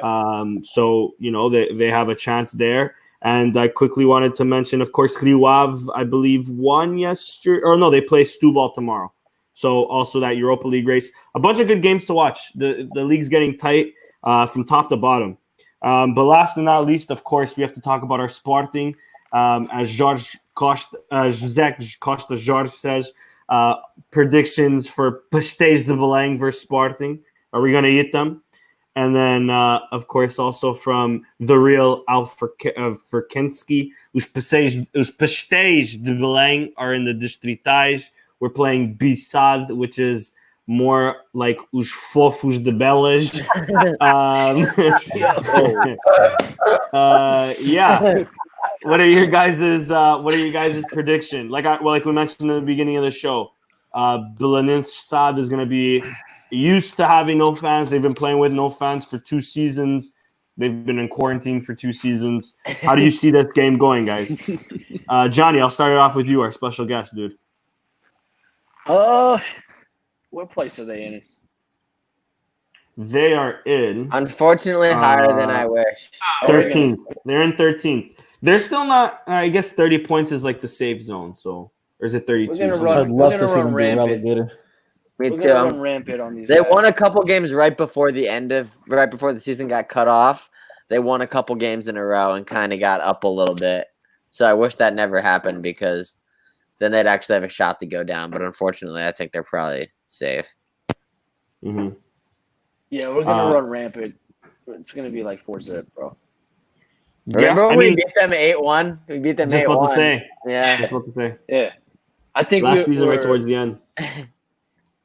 [SPEAKER 1] So you know they have a chance there. And I quickly wanted to mention, of course, Rio Ave, I believe, won yesterday. Or no, they play Setúbal tomorrow. So also that Europa League race. A bunch of good games to watch. The league's getting tight from top to bottom. But last and not least, of course, we have to talk about our Sporting. As José Costa Jorge says, predictions for Pastéis de Belém versus Sporting. Are we going to eat them? And then, of course, also from the real Alfurkensky, os Pastéis de Belém are in the Distritais. We're playing Bissad, which is more like os fofos de Belas. Yeah. What are your guys' prediction? Like we mentioned in the beginning of the show, Belenenses Stad is going to be used to having no fans. They've been playing with no fans for 2 seasons. They've been in quarantine for 2 seasons. How do you see this game going, guys? Johnny, I'll start it off with you, our special guest, dude.
[SPEAKER 2] What place are they in?
[SPEAKER 1] They are in
[SPEAKER 3] Unfortunately, higher than I wish.
[SPEAKER 1] 13th. They're in 13th. They're still not. I guess 30 points is like the safe zone. So, or is it 32?
[SPEAKER 2] We're gonna run.
[SPEAKER 5] I'd love to
[SPEAKER 2] We're
[SPEAKER 5] see
[SPEAKER 2] gonna
[SPEAKER 5] them
[SPEAKER 2] run
[SPEAKER 5] be
[SPEAKER 2] rampant.
[SPEAKER 5] relegated.
[SPEAKER 3] Me
[SPEAKER 2] We're
[SPEAKER 3] too.
[SPEAKER 2] gonna run rampant on these.
[SPEAKER 3] They
[SPEAKER 2] guys.
[SPEAKER 3] won a couple games right before the season got cut off. They won a couple games in a row and kind of got up a little bit. So I wish that never happened because then they'd actually have a shot to go down. But unfortunately, I think they're probably safe.
[SPEAKER 1] Mm-hmm.
[SPEAKER 2] Yeah, we're gonna run rampant. It's gonna be like 4-0, bro.
[SPEAKER 3] Remember when we beat them 8-1? We beat them 8-1.
[SPEAKER 1] Just about to say.
[SPEAKER 3] Yeah.
[SPEAKER 1] Just about to say.
[SPEAKER 2] Yeah, I think
[SPEAKER 1] Last season, right towards the end.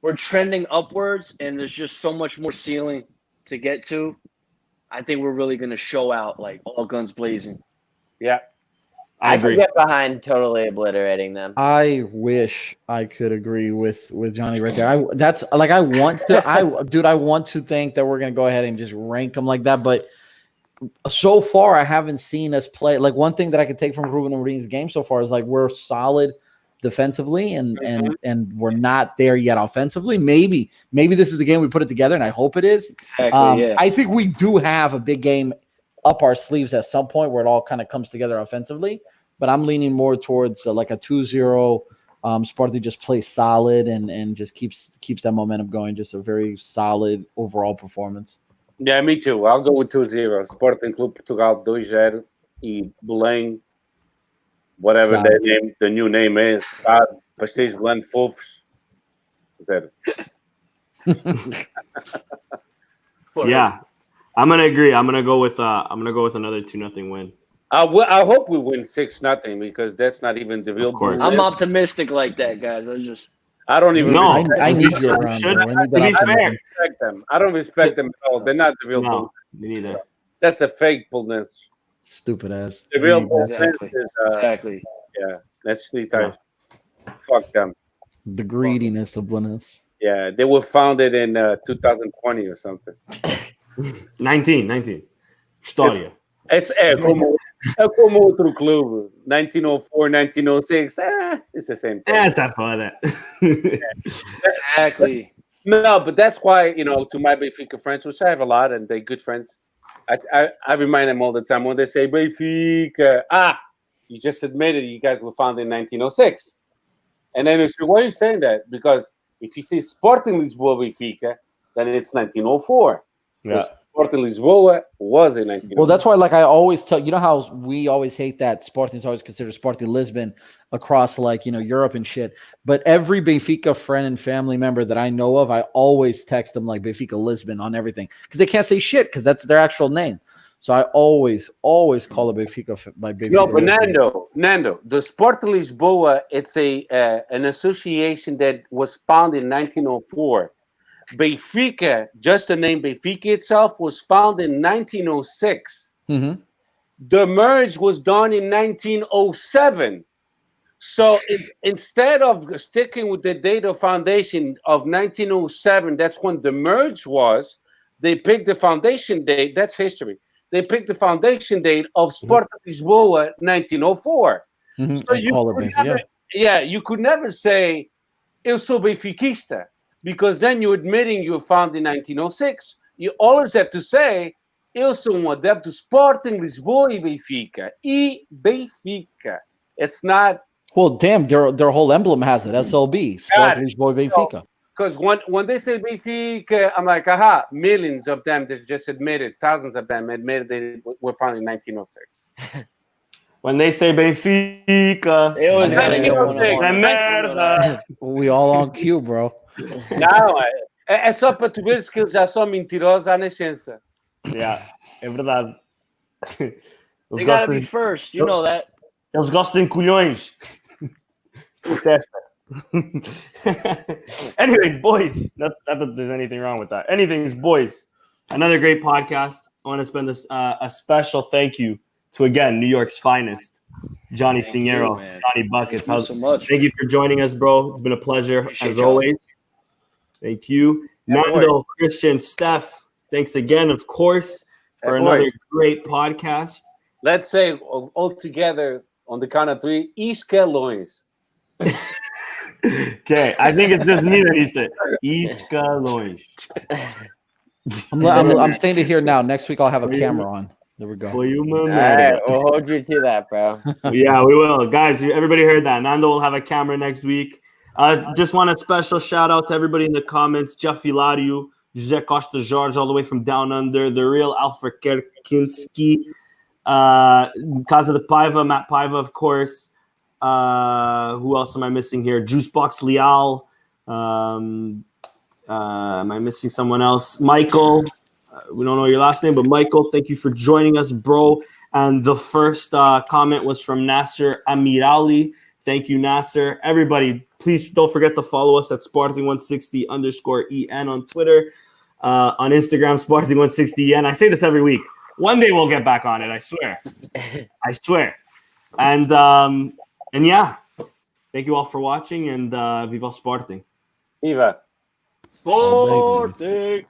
[SPEAKER 2] we're trending upwards, and there's just so much more ceiling to get to. I think we're really gonna show out like all guns blazing.
[SPEAKER 4] Yeah.
[SPEAKER 1] I
[SPEAKER 3] can
[SPEAKER 1] agree.
[SPEAKER 3] get behind totally obliterating them.
[SPEAKER 5] I wish I could agree with Johnny right there. I want to think that we're gonna go ahead and just rank them like that, but so far I haven't seen us play. Like one thing that I could take from Ruben Amorim's game so far is like we're solid defensively and we're not there yet offensively. Maybe this is the game we put it together, and I hope it is.
[SPEAKER 2] Exactly. Yeah.
[SPEAKER 5] I think we do have a big game up our sleeves at some point where it all kind of comes together offensively, but I'm leaning more towards like a 2-0. Sporting just plays solid and just keeps that momentum going. Just a very solid overall performance.
[SPEAKER 4] Yeah, me too. I'll go with 2-0. Sporting Clube Portugal 2-0 e Belém, whatever
[SPEAKER 5] Sad.
[SPEAKER 4] their name, the new name is, Sad, Pastéis Belém Fofos 0.
[SPEAKER 1] Yeah, I'm gonna agree. I'm gonna go with another 2-0 win.
[SPEAKER 4] I hope we win 6-0 because that's not even the real.
[SPEAKER 1] Of course.
[SPEAKER 2] I'm optimistic like that, guys.
[SPEAKER 4] I don't even.
[SPEAKER 1] No,
[SPEAKER 5] I need
[SPEAKER 1] to
[SPEAKER 5] you around.
[SPEAKER 1] should,
[SPEAKER 5] Bro. I need
[SPEAKER 1] to be
[SPEAKER 5] that
[SPEAKER 1] fair.
[SPEAKER 4] respect them. I don't respect them at all. They're not the real.
[SPEAKER 1] No, me neither.
[SPEAKER 4] That's a fake bullness.
[SPEAKER 5] Stupid ass.
[SPEAKER 4] The real
[SPEAKER 2] Exactly.
[SPEAKER 4] bullness is
[SPEAKER 2] Exactly.
[SPEAKER 4] yeah. That's 3 times. Fuck them.
[SPEAKER 5] The greediness of Linus.
[SPEAKER 4] Yeah, they were founded in 2020 or something.
[SPEAKER 1] 19. História.
[SPEAKER 4] It's como outro clube. 1904, 1906. It's the same thing.
[SPEAKER 1] That's not fun.
[SPEAKER 2] Exactly.
[SPEAKER 4] No, but that's why, to my Benfica friends, which I have a lot and they're good friends, I remind them all the time when they say Benfica, you just admitted you guys were founded in 1906. And then they say, why are you saying that? Because if you say Sporting Lisboa Benfica, then it's 1904.
[SPEAKER 1] Yeah.
[SPEAKER 4] Sporting Lisboa was in 1904.
[SPEAKER 5] Well, that's why, like, I always tell you know how we always hate that Sporting is always considered Sporting Lisbon across like Europe and shit. But every Benfica friend and family member that I know of, I always text them like Benfica Lisbon on everything because they can't say shit because that's their actual name. So I always call it Benfica by Benfica.
[SPEAKER 4] No, but Nando, the Sporting Lisboa, it's an association that was founded in 1904. Benfica, just the name Benfica itself, was founded in 1906.
[SPEAKER 5] Mm-hmm.
[SPEAKER 4] The merge was done in 1907. So instead of sticking with the date of foundation of 1907, that's when the merge was, they picked the foundation date. That's history. They picked the foundation date of Sporting Lisboa, 1904.
[SPEAKER 5] Mm-hmm.
[SPEAKER 4] So you could never say, eu sou benfiquista. Because then you're admitting you were founded in 1906. You always have to say, eu sou adepto Sporting Lisboa e Benfica. E Benfica. It's not...
[SPEAKER 5] Well, damn, their whole emblem has it. SLB, Sporting Lisboa e Benfica.
[SPEAKER 4] Because when they say Benfica, I'm like, aha, millions of them that just admitted, thousands of them admitted they were founded in 1906.
[SPEAKER 1] When they say Benfica,
[SPEAKER 2] They always gotta get one
[SPEAKER 1] merda.
[SPEAKER 5] We all on cue, bro.
[SPEAKER 4] Não, é só portugueses que eles já são mentirosos à nascença.
[SPEAKER 1] Yeah, é verdade.
[SPEAKER 2] They gotta be first. You know that.
[SPEAKER 1] Eles gostam de colhões. Protesta. Anyways, boys, not that there's anything wrong with that. Anything, boys. Another great podcast. I want to spend this a special thank you to again New York's finest, Johnny
[SPEAKER 2] Thank you,
[SPEAKER 1] Singero,
[SPEAKER 2] man.
[SPEAKER 1] Johnny Buckets.
[SPEAKER 2] Thank you so much.
[SPEAKER 1] Thank you for joining us, bro. It's been a pleasure
[SPEAKER 2] Appreciate
[SPEAKER 1] as
[SPEAKER 2] y'all.
[SPEAKER 1] always. Thank you,
[SPEAKER 2] Yeah,
[SPEAKER 1] Nando, Christian, Steph. Thanks again, of course, for another great podcast.
[SPEAKER 4] Let's say all together on the count of three, Es-CA-loes.
[SPEAKER 1] Okay, I think it's just me that needs to Es-CA-loes.
[SPEAKER 5] I'm staying to here now. Next week I'll have a camera on. There we go.
[SPEAKER 1] For you, my
[SPEAKER 3] All
[SPEAKER 1] man.
[SPEAKER 3] right, we'll hold you to that, bro.
[SPEAKER 1] Yeah, we will. Guys, everybody heard that. Nando will have a camera next week. Just want a special shout out to everybody in the comments. Jeff Hilario, Jose Costa George, all the way from down under. The real Alfred Kerkinski. Kaza the Paiva, Matt Paiva, of course. Who else am I missing here? Juicebox Leal. Am I missing someone else? Michael. We don't know your last name, but Michael, thank you for joining us, bro. And the first comment was from Nasser Amirali. Thank you, Nasser. Everybody, please don't forget to follow us at Sporting160_EN on Twitter. On Instagram, Sporting160EN. I say this every week. One day we'll get back on it, I swear. I swear. And yeah, thank you all for watching, and Viva Sporting.
[SPEAKER 4] Viva.
[SPEAKER 2] Sporting.